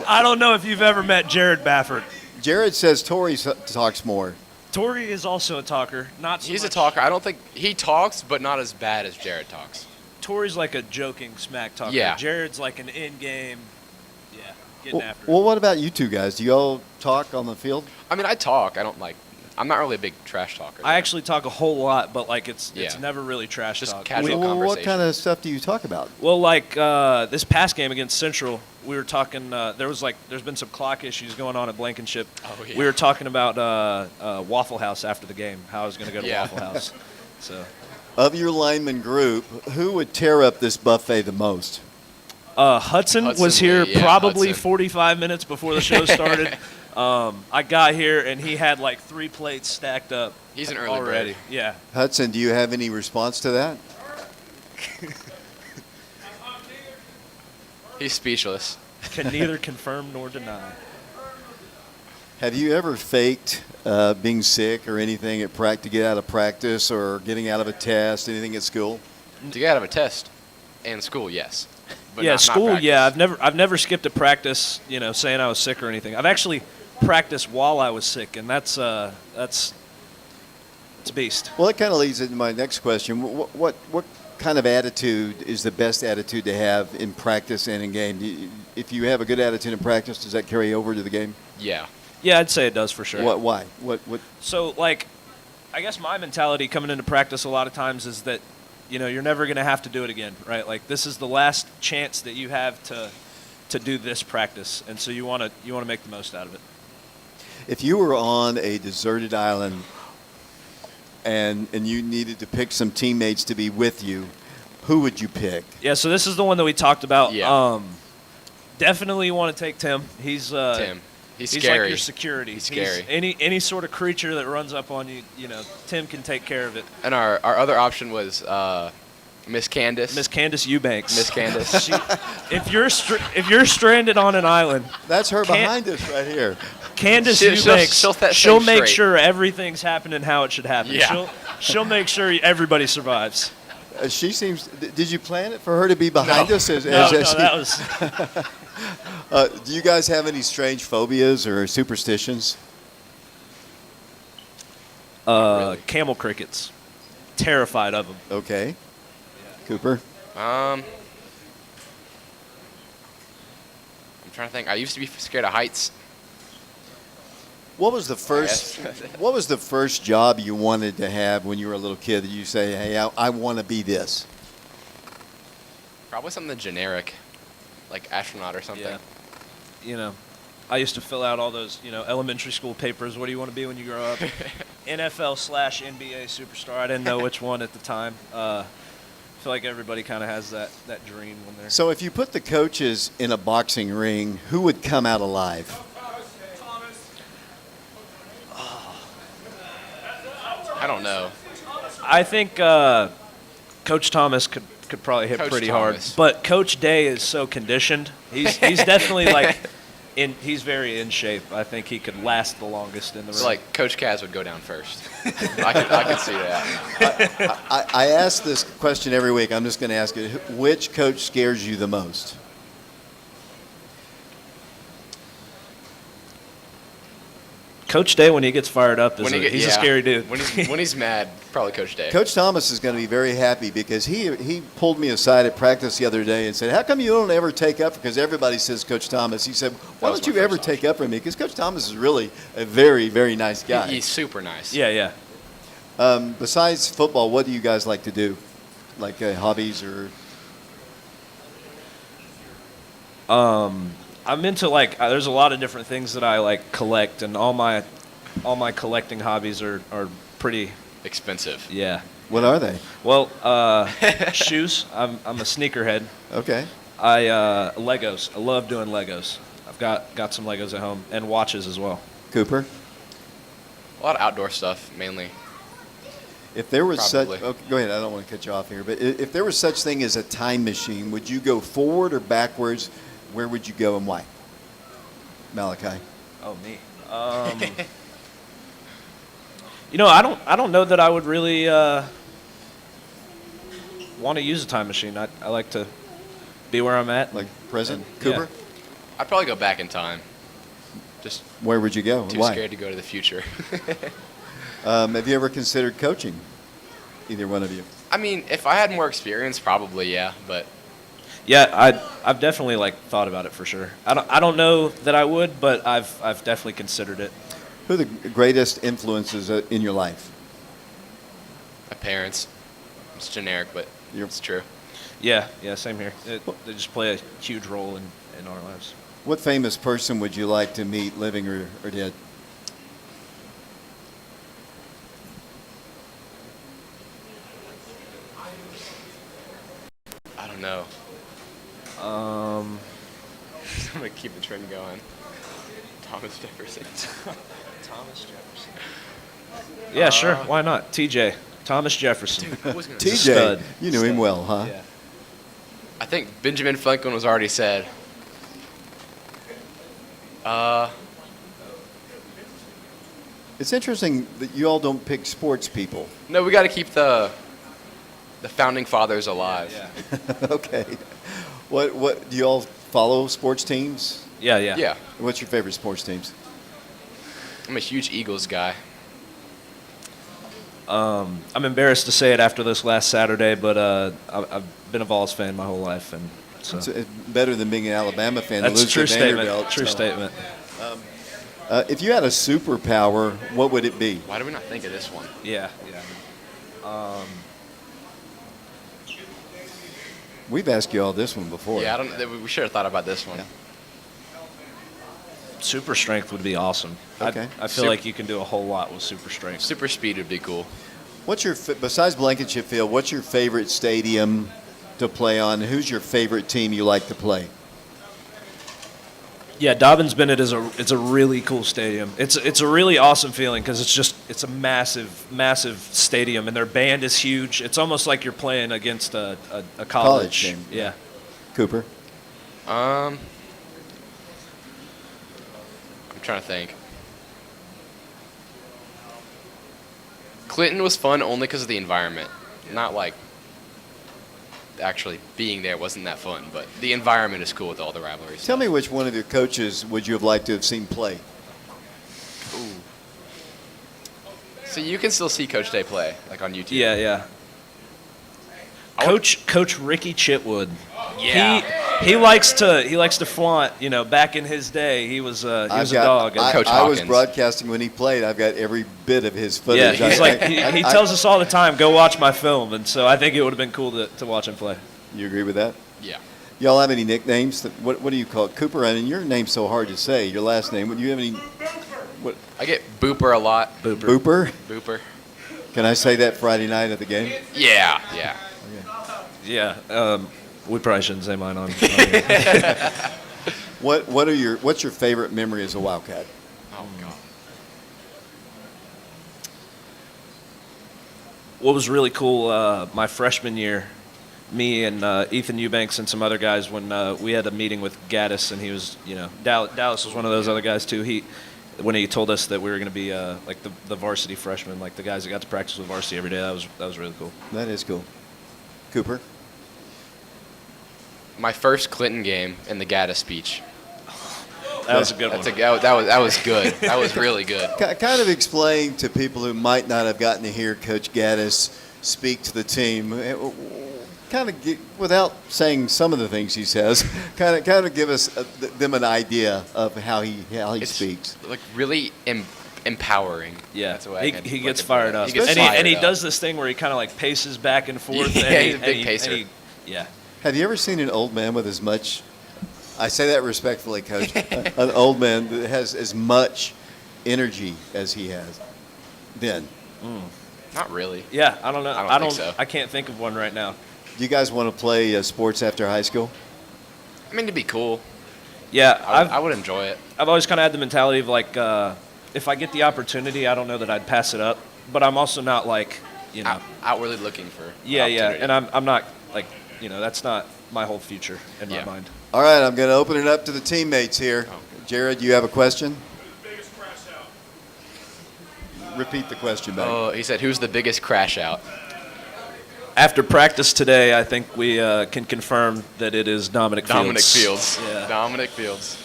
I don't know if you've ever met Jared Baffert. Jared says Torrey talks more. Torrey is also a talker. He's a talker. I don't think he talks, but not as bad as Jared talks. Torrey's like a joking smack talker. Yeah. Jared's like an in-game, getting after it. Well, what about you two guys? Do you all talk on the field? I mean, I talk. I'm not really a big trash talker. I actually talk a whole lot, but it's never really trash Just talk. casual Well, what conversation. kind of stuff do you talk about? Well, this past game against Central, we were talking. There's been some clock issues going on at Blankenship. Oh, yeah. We were talking about Waffle House after the game. How I was going to go to Waffle House. So, Of your lineman group, who would tear up this buffet the most? Hudson was here Lee, probably Hudson. 45 minutes before the show started. I got here and he had 3 plates stacked up. He's an early already. bird. Yeah. Hudson, do you have any response to that? He's speechless. can neither confirm nor deny. Have you ever faked being sick or anything at to get out of practice or getting out of a test, anything at school? To get out of a test and school, yes. But Yeah, not school. practice. Yeah, I've never skipped a practice. Saying I was sick or anything. I've actually practiced while I was sick, and it's a beast. Well, that kind of leads into my next question. What kind of attitude is the best attitude to have in practice and in game? If you have a good attitude in practice, does that carry over to the game? Yeah. Yeah, I'd say it does for sure. Why? What? So, I guess my mentality coming into practice a lot of times is that, you're never going to have to do it again, right? Like, this is the last chance that you have to do this practice, and so you want to make the most out of it. If you were on a deserted island and you needed to pick some teammates to be with you, who would you pick? Yeah, so this is the one that we talked about. Yeah. Definitely want to take Tim. He's Tim. He's He's scary. like your security. He's scary. Any sort of creature that runs up on you, Tim can take care of it. And our other option was Miss Candace. Miss Candace Eubanks. Miss Candace. If you're stranded on an island, That's her behind us right here. Candace She'll Eubanks, set things she'll make straight. sure everything's happening how it should happen. Yeah. She'll make sure everybody survives. She seems. Did you plan it for her to be behind us? No, that was. Do you guys have any strange phobias or superstitions? Really. Camel crickets. Terrified of them. Okay. Cooper. I'm trying to think. I used to be scared of heights. What was the first? What was the first job you wanted to have when you were a little kid? That you say, "Hey, I want to be this." Probably something generic, like astronaut or something. Yeah. I used to fill out all those, elementary school papers. What do you want to be when you grow up? NFL/NBA superstar. I didn't know which one at the time. I feel like everybody kind of has that dream when they're. So, if you put the coaches in a boxing ring, who would come out alive? I don't know. I think Coach Thomas could probably hit Coach pretty Thomas. hard, but Coach Day is so conditioned. He's definitely he's very in shape. I think he could last the longest in the ring. So like Coach Kaz would go down first. I could see that. I ask this question every week. I'm just going to ask it. Which coach scares you the most? Coach Day, when he gets fired up, he's a scary dude. When he's mad, probably Coach Day. Coach Thomas is going to be very happy because he pulled me aside at practice the other day and said, "How come you don't ever take up?" Because everybody says Coach Thomas. He said, "Why don't you ever take up for me?" Because Coach Thomas is really a very, very nice guy. He's super nice. Yeah. Besides football, what do you guys like to do? Like hobbies or? I'm into there's a lot of different things that I collect, and all my collecting hobbies are pretty expensive. Yeah. What are they? Well, shoes. I'm a sneakerhead. Okay. Legos. I love doing Legos. I've got some Legos at home, and watches as well. Cooper. A lot of outdoor stuff mainly. If there was Probably. such, okay, go ahead. I don't want to cut you off here, but if there was such thing as a time machine, would you go forward or backwards? Where would you go and why? Malachi. Oh, me. I don't know that I would really want to use a time machine. I like to be where I'm at. Like present? And, Cooper? I'd probably go back in time. Just where would you go? Too Why? scared to go to the future. Have you ever considered coaching? Either one of you? I mean, if I had more experience, probably yeah. But yeah, I've definitely thought about it for sure. I don't know that I would, but I've definitely considered it. Who are the greatest influences in your life? my parents. It's generic, but it's true. Yeah, same here. They just play a huge role in our lives. What famous person would you like to meet, living or dead? I don't know. I'm gonna keep the trend going. Thomas Jefferson. Thomas Jefferson. Yeah, sure. Why not? TJ. Thomas Jefferson. Dude, who was gonna TJ, stud. you knew him well, huh? Yeah. I think Benjamin Franklin was already said. It's interesting that you all don't pick sports people. No, we got to keep the founding fathers alive. Okay. What do you all follow sports teams? Yeah, yeah. Yeah. What's your favorite sports teams? I'm a huge Eagles guy. I'm embarrassed to say it after this last Saturday, but I've been a Vols fan my whole life, and so It's better than being an Alabama fan. to that's a lose true to statement. Vanderbilt, True so. statement. If you had a superpower, what would it be? Why do we not think of this one? Yeah, yeah. We've asked you all this one before. Yeah, we should have thought about this one. Yeah. Super strength would be awesome. Okay. I feel like you can do a whole lot with super strength. Super speed would be cool. What's your besides Blankenship Field? What's your favorite stadium to play on? Who's your favorite team you like to play? Yeah, Dobbins Bennett is a really cool stadium. It's a really awesome feeling because it's a massive stadium and their band is huge. It's almost like you're playing against a college game. Yeah. Cooper. I'm trying to think. Clinton was fun only because of the environment. Not like actually being there wasn't that fun, but the environment is cool with all the rivalries. Tell me which one of your coaches would you have liked to have seen play? So you can still see Coach Day play, like on YouTube. Yeah, yeah. Coach Ricky Chitwood. Yeah. He likes to flaunt. You know, back in his day, he was a dog. I Coach was Hawkins. broadcasting when he played. I've got every bit of his Yeah, footage. he's like he tells us all the time, go watch my film, and so I think it would have been cool to watch him play. You agree with that? Yeah. Y'all have any nicknames? What do you call it? Cooper? I mean, your name's so hard to say. Your last name. Do you have any? I get Booper a lot. Booper? Booper. Can I say that Friday night at the game? Yeah, yeah. Yeah. We probably shouldn't say mine on. What's your favorite memory as a Wildcat? Oh God. What was really cool, my freshman year, me and Ethan Eubanks and some other guys, when we had a meeting with Gaddis, and he was, Dallas was one of those other guys too. When he told us that we were going to be like the varsity freshmen, like the guys that got to practice with varsity every day, that was really cool. That is cool. Cooper? My first Clinton game in the Gaddis speech. That was a good one. That was good. That was really good. Kind of explain to people who might not have gotten to hear Coach Gaddis speak to the team. Kind of without saying some of the things he says, kind of give us them an idea of how he speaks. Like really empowering. Yeah, That's the way he gets fired up. He gets and fired he up. does this thing where he kind of like paces back and forth. Yeah, and he's a big pacer. Yeah. Have you ever seen an old man with as much? I say that respectfully, Coach. An old man that has as much energy as he has. Then. Not really. Yeah, I don't know. I don't think so. I can't think of one right now. Do you guys want to play sports after high school? I mean, it'd be cool. Yeah, I would enjoy it. I've always kind of had the mentality of like, if I get the opportunity, I don't know that I'd pass it up. But I'm also not like, outwardly looking for. Yeah, opportunity. and I'm not like, that's not my whole future in my mind. All right, I'm going to open it up to the teammates here. Jared, you have a question? Repeat the question, back. Oh, he said, "Who's the biggest crash out?" After practice today, I think we can confirm that it is Dominic Fields. Dominic Fields. Yeah. Dominic Fields.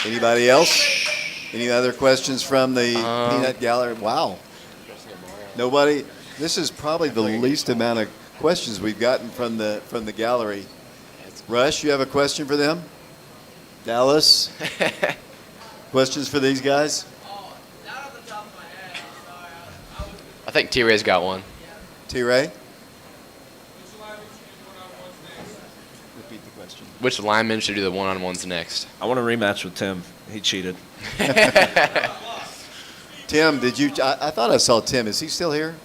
Anybody else? Any other questions from the Peanut Gallery? Wow. Nobody? This is probably the least amount of questions we've gotten from the gallery. Rush, you have a question for them? Dallas? Questions for these guys? I think T-Ray's got one. T-Ray? Repeat the question. Which lineman should do the one-on-ones next? I want a rematch with Tim. He cheated. Tim, did you? I thought I saw Tim. Is he still here?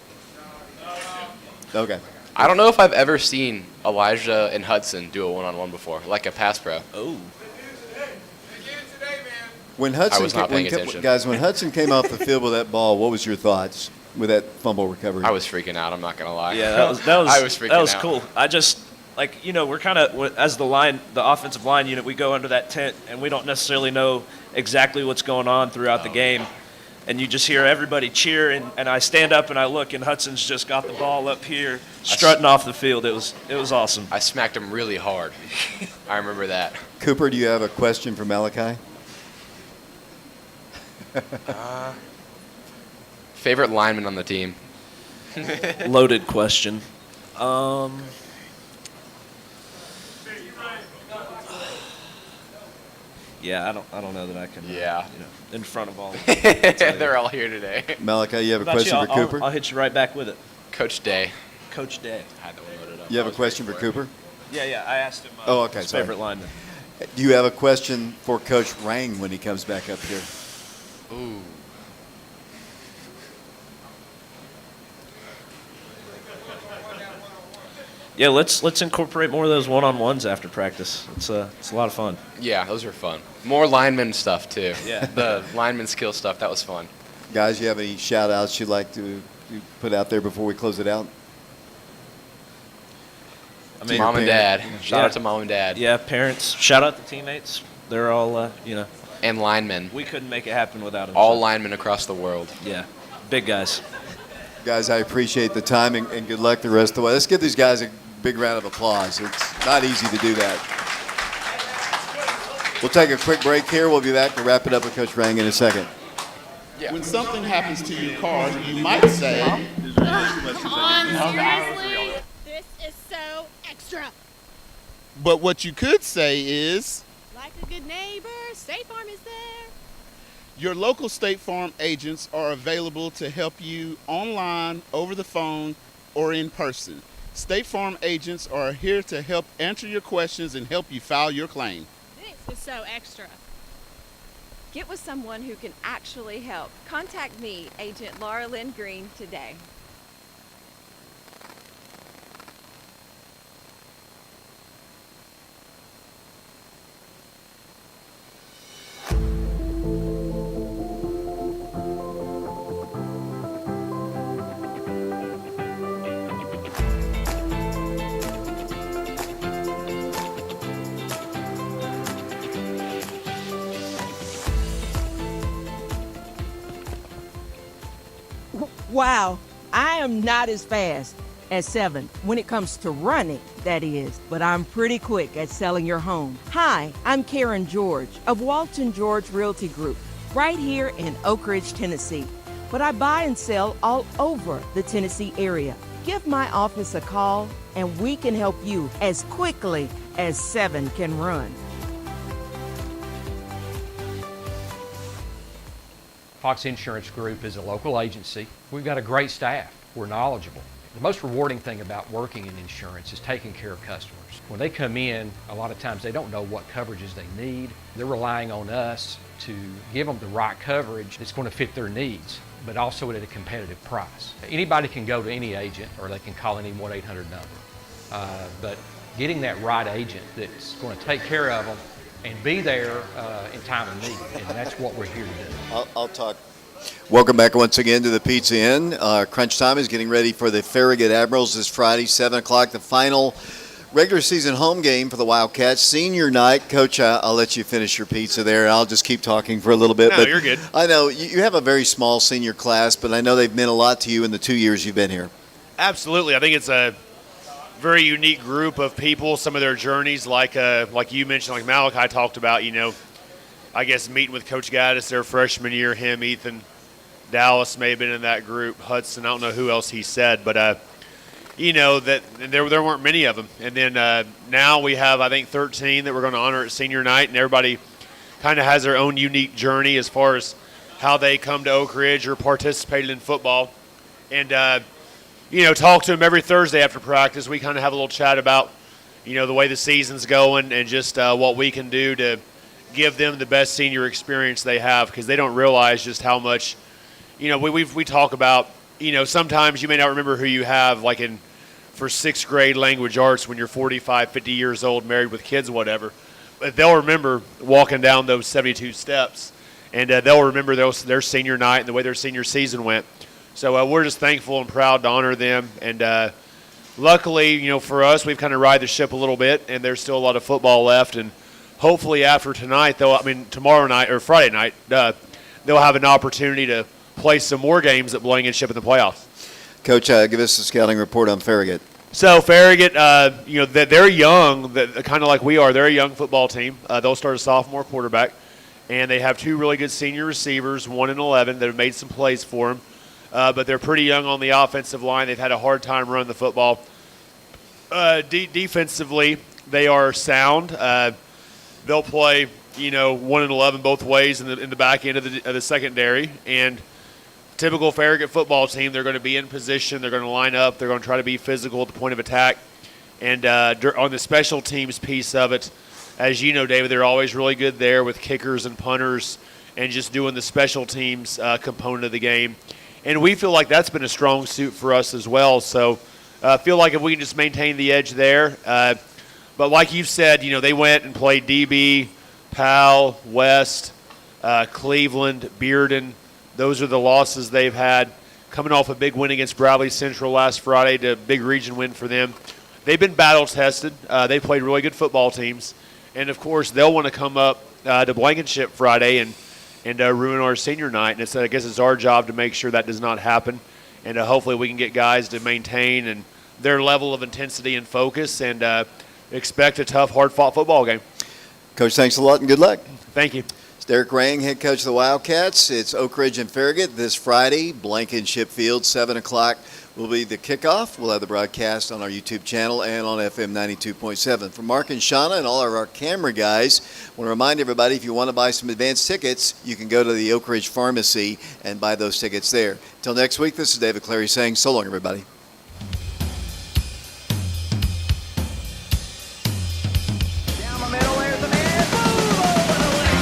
Okay. I don't know if I've ever seen Elijah and Hudson do a one-on-one before, like a pass pro. Oh. When Hudson I was not paying attention. Guys, when Hudson came off the field with that ball, what was your thoughts with that fumble recovery? I was freaking out. I'm not gonna lie. Yeah, that was I was freaking that was out. cool. like, we're kind of, as the offensive line unit, we go under that tent and we don't necessarily know exactly what's going on throughout the game. And you just hear everybody cheer, and I stand up and I look, and Hudson's just got the ball up here, strutting off the field. It was awesome. I smacked him really hard. I remember that. Cooper, do you have a question for Malachi? Favorite lineman on the team? Loaded question. Yeah, I don't know that I can. Yeah. In front of all. They're all here today. Malachi, you have a What about question you? for Cooper? I'll hit you right back with it. Coach Day. Coach Day. I had to load it up. You have I a was question for waiting Cooper? Yeah. I asked him. Oh, okay, His sorry. favorite lineman. Do you have a question for Coach Rang when he comes back up here? Ooh. Yeah, let's incorporate more of those one-on-ones after practice. It's a lot of fun. Yeah, those are fun. More lineman stuff too. Yeah. The lineman skill stuff, that was fun. Guys, you have any shout-outs you'd like to put out there before we close it out? I mean, Mom and Dad. Shout Yeah. out to Mom and Dad. Yeah, parents. Shout out to teammates. They're all, And linemen. we couldn't make it happen without them. All so, linemen across the world. Yeah, big guys. Guys, I appreciate the time and good luck the rest of the way. Let's give these guys a big round of applause. It's not easy to do that. We'll take a quick break here. We'll be back to wrap it up with Coach Rang in a second. When something happens to your car, you might say, Come on, seriously? This is so extra. but what you could say is, Like a good neighbor, State Farm is there. your local State Farm agents are available to help you online, over the phone, or in person. State Farm agents are here to help answer your questions and help you file your claim. This is so extra. Get with someone who can actually help. Contact me, Agent Laura Lynn Green, today. Wow, I am not as fast as 7 when it comes to running, that is, but I'm pretty quick at selling your home. Hi, I'm Karen George of Walton George Realty Group, right here in Oak Ridge, Tennessee. But I buy and sell all over the Tennessee area. Give my office a call and we can help you as quickly as 7 can run. Fox Insurance Group is a local agency. We've got a great staff. We're knowledgeable. The most rewarding thing about working in insurance is taking care of customers. When they come in, a lot of times they don't know what coverages they need. They're relying on us to give them the right coverage that's going to fit their needs, but also at a competitive price. Anybody can go to any agent or they can call any 1-800 number. But getting that right agent that's going to take care of them and be there in time of need, and that's what we're here to do. I'll talk. Welcome back once again to the Pizza Inn. Crunch Time is getting ready for the Farragut Admirals this Friday, 7 o'clock, the final regular season home game for the Wildcats. Senior night. Coach, I'll let you finish your pizza there, and I'll just keep talking for a little bit. No, but you're good. I know you have a very small senior class, but I know they've meant a lot to you in the 2 years you've been here. Absolutely. I think it's a very unique group of people. Some of their journeys, like you mentioned, like Malachi talked about, I guess meeting with Coach Gaddis their freshman year, him, Ethan, Dallas may have been in that group, Hudson, I don't know who else he said, but that there weren't many of them. And then now we have, I think, 13 that we're going to honor at senior night, and everybody kind of has their own unique journey as far as how they come to Oak Ridge or participated in football. And talk to them every Thursday after practice. We kind of have a little chat about, the way the season's going and just what we can do to give them the best senior experience they have, because they don't realize just how much, we talk about, sometimes you may not remember who you have, like for 6th grade language arts when you're 45, 50 years old, married with kids, whatever. But they'll remember walking down those 72 steps, and they'll remember their senior night and the way their senior season went. So we're just thankful and proud to honor them, and luckily, for us, we've kind of ride the ship a little bit, and there's still a lot of football left. And hopefully after tonight, tomorrow night or Friday night, they'll have an opportunity to play some more games at Blankenship in the playoffs. Coach, give us a scouting report on Farragut. So Farragut, they're young, kind of like we are. They're a young football team. They'll start a sophomore quarterback, and they have 2 really good senior receivers, 1 and 11, that have made some plays for them. But they're pretty young on the offensive line. They've had a hard time running the football. Defensively, they are sound. They'll play, 1 and 11 both ways in the back end of the secondary, and typical Farragut football team, they're going to be in position, they're going to line up, they're going to try to be physical at the point of attack. And on the special teams piece of it, as you know, David, they're always really good there with kickers and punters and just doing the special teams component of the game. And we feel like that's been a strong suit for us as well. So I feel like if we can just maintain the edge there. But like you said, they went and played DB, Powell, West, Cleveland, Bearden. Those are the losses they've had. Coming off a big win against Bradley Central last Friday, to a big region win for them. They've been battle-tested. They played really good football teams. And, of course, they'll want to come up to Blankenship Friday and ruin our senior night. And I guess it's our job to make sure that does not happen. And hopefully we can get guys to maintain and their level of intensity and focus and expect a tough, hard-fought football game. Coach, thanks a lot and good luck. Thank you. It's Derek Rang, head coach of the Wildcats. It's Oak Ridge and Farragut this Friday. Blankenship Field, 7 o'clock will be the kickoff. We'll have the broadcast on our YouTube channel and on FM 92.7. For Mark and Shauna and all of our camera guys, I want to remind everybody, if you want to buy some advance tickets, you can go to the Oak Ridge Pharmacy and buy those tickets there. Until next week, this is David Clary saying so long, everybody. Down the middle, there's the man. Boom! Over the leg.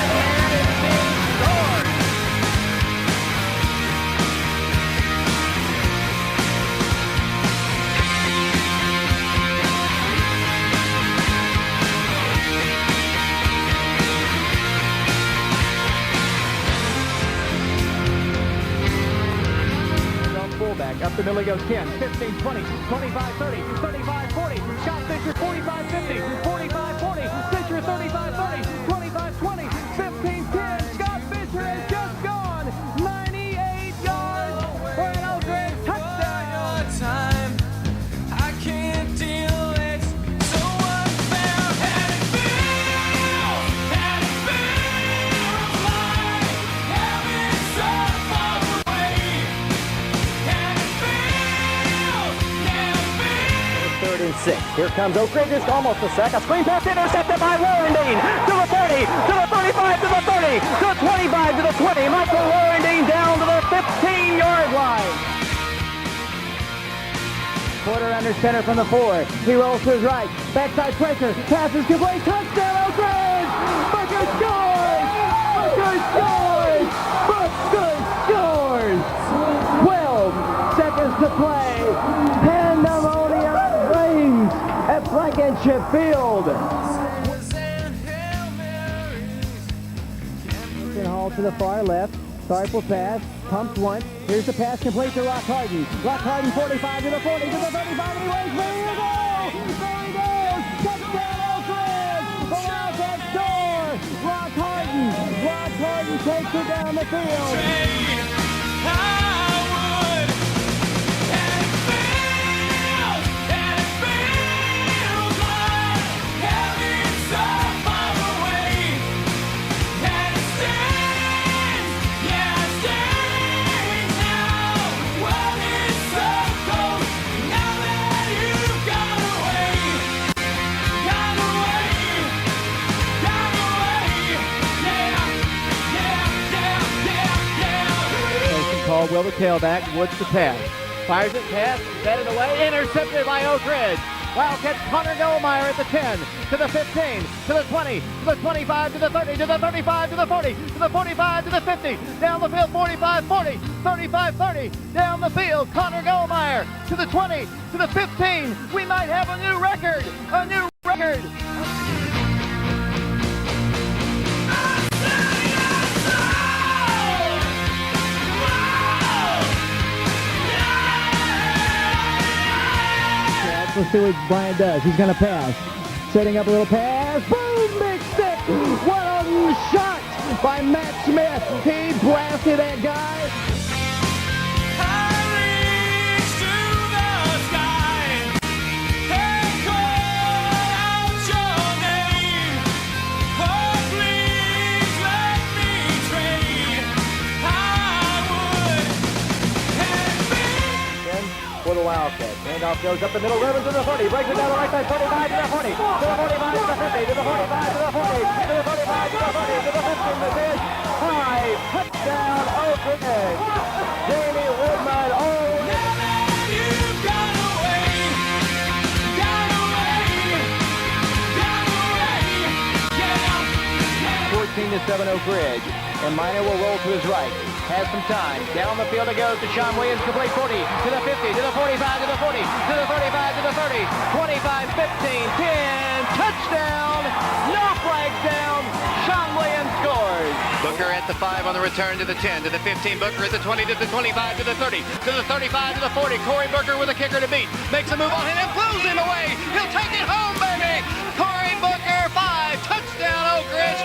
That man is being scored. Fullback up the middle he goes 10, 15, 20, 25, 30, 35, 40. Scott Fisher 45, 50, 45, 40. Fisher 35, 30, 25, 20, 15, 10. Scott Fisher has just gone 98 yards for an Oak Ridge touchdown. I can't deal it so unfair, and it feels like heaven so far away, and it feels 3rd and 6. Here comes Oak Ridge. It's almost a sack. A screen pass intercepted by Warrendine. To the 40, to the 35, to the 30, to the 25, to the 20. Michael Warrendine down to the 15-yard line. Porter under center from the 4. He rolls to his right. Backside pressure. Passes complete. Touchdown, Oak Ridge! Booker scores! Booker scores! Booker scores! 12 seconds to play. Pandemonium reigns at Blankenship Field. Hall to the far left. Starful pass. Pumps once. Here's the pass complete to Rock Harden. Rock Harden 45 to the 40 to the 35. And he waits. There he goes! There he goes! Touchdown Oak Ridge! The Wildcats score! Rock Harden! Rock Harden takes it down the field. Caldwell the tailback, Woods the pass. Fires it, pass, batted away, intercepted by Oak Ridge. Wildcats Connor Goldmeyer at the 10, to the 15, to the 20, to the 25, to the 30, to the 35, to the 40, to the 45, to the 50, down the field, 45, 40, 35, 30, down the field, Connor Goldmeyer to the 20, to the 15. We might have a new record, a new record. Let's see what Bryant does. He's going to pass. Setting up a little pass. Boom! Big stick! What a shot by Matt Smith. He blasted that guy. For the Wildcats. Handoff goes up the middle, Rivers to the 40, breaks it down the right side, 45 to the 40, to the 45 to the 50, to the 45 to the 40, to the 45 to the 40, to the 15, the 10, high, touchdown, Oak Ridge. Jamie Woodman, oh, You've got away, got away, got away, yeah. 14-7 Oak Ridge, and Minor will roll to his right. Has some time. Down the field it goes to Sean Williams, complete 40, to the 50, to the 45, to the 40, to the 35, to the 30, 25, 15, 10, touchdown, no flags down, Sean Williams scores. Booker at the 5 on the return to the 10, to the 15, Booker at the 20, to the 25, to the 30, to the 35, to the 40, Corey Booker with a kicker to beat, makes a move on him and blows him away, he'll take it home, baby, Corey Booker, 5, touchdown Oak Ridge.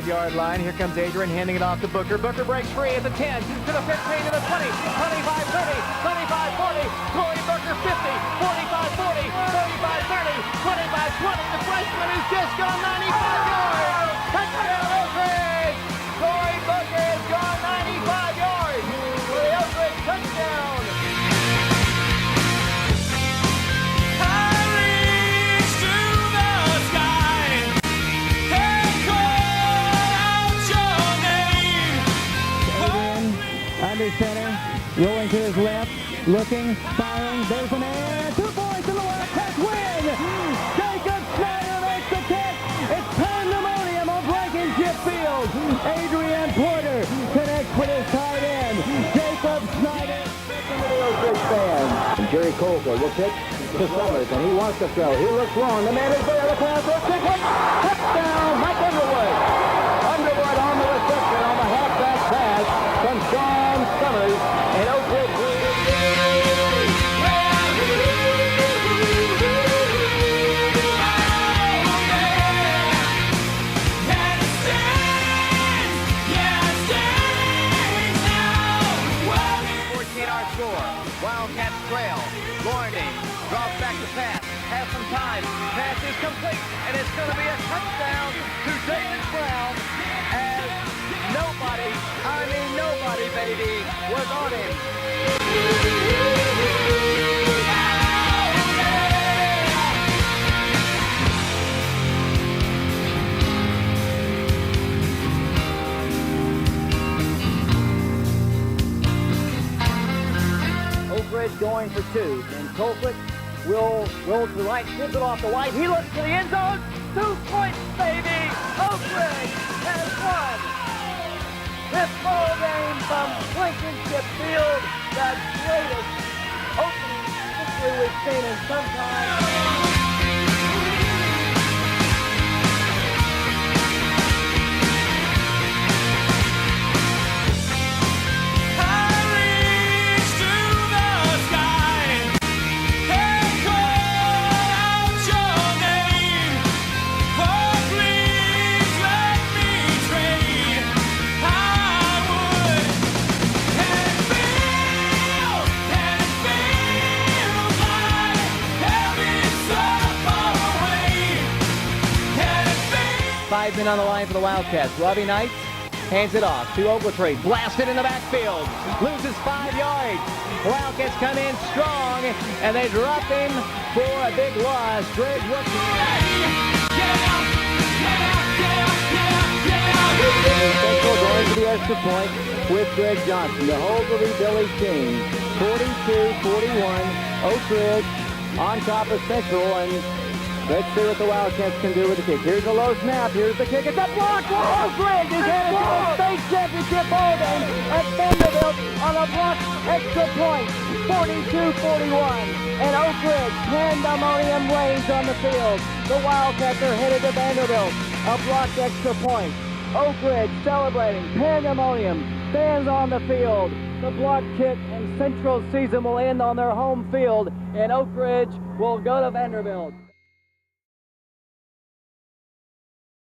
Yard line. Here comes Adrian handing it off to Booker. Booker breaks free at the 10, to the 15, to the 20, 25, 30, 25, 40, Corey Booker 50, 45, 40, 35, 30, 25, 20. The freshman has just gone 95 yards. Touchdown Oak Ridge. Corey Booker has gone 95 yards for the Oak Ridge touchdown. Under center, rolling to his left, looking, firing, there's an air, 2 points in the Wildcats win! Jacob Snyder makes the catch! It's pandemonium on Blankenship Field! Adrian Porter connects with his tight end, Jacob Snyder, into the Oak Ridge fans. And Jerry Colfer will pitch to Summers, and he wants to throw. He looks wrong, the man is there, the pass is complete! Touchdown, Mike Underwood! Underwood on the reception on the halfback pass from Sean Summers, and Oak Ridge Wildcats trail. Lornding draws back the pass. Has some time. Pass is complete. And it's going to be a touchdown to David Brown as nobody, I mean nobody, baby, was on him. Oak Ridge going for 2. And Colquitt will roll to the right, gives it off to White. He looks to the end zone. 2 points, baby. Oak Ridge has won this ball game from Blankenship Field. The greatest opening victory we've seen in some time. Five men on the line for the Wildcats. Robbie Knight hands it off to Ogletree. Blasted in the backfield. Loses 5 yards. Wildcats come in strong, and they drop him for a big loss. Greg going to the extra point with Greg Johnson. The hold will be Billy King. 42-41. Oak Ridge on top of Central, and let's see what the Wildcats can do with the kick. Here's a low snap. Here's the kick. It's a block. Oak Ridge is headed to a state championship ball game at Vanderbilt. on a block extra point, 42-41. And Oak Ridge, pandemonium reigns on the field. The Wildcats are headed to Vanderbilt, a blocked extra point. Oak Ridge celebrating, pandemonium, fans on the field. The block kick and Central season will end on their home field, and Oak Ridge will go to Vanderbilt.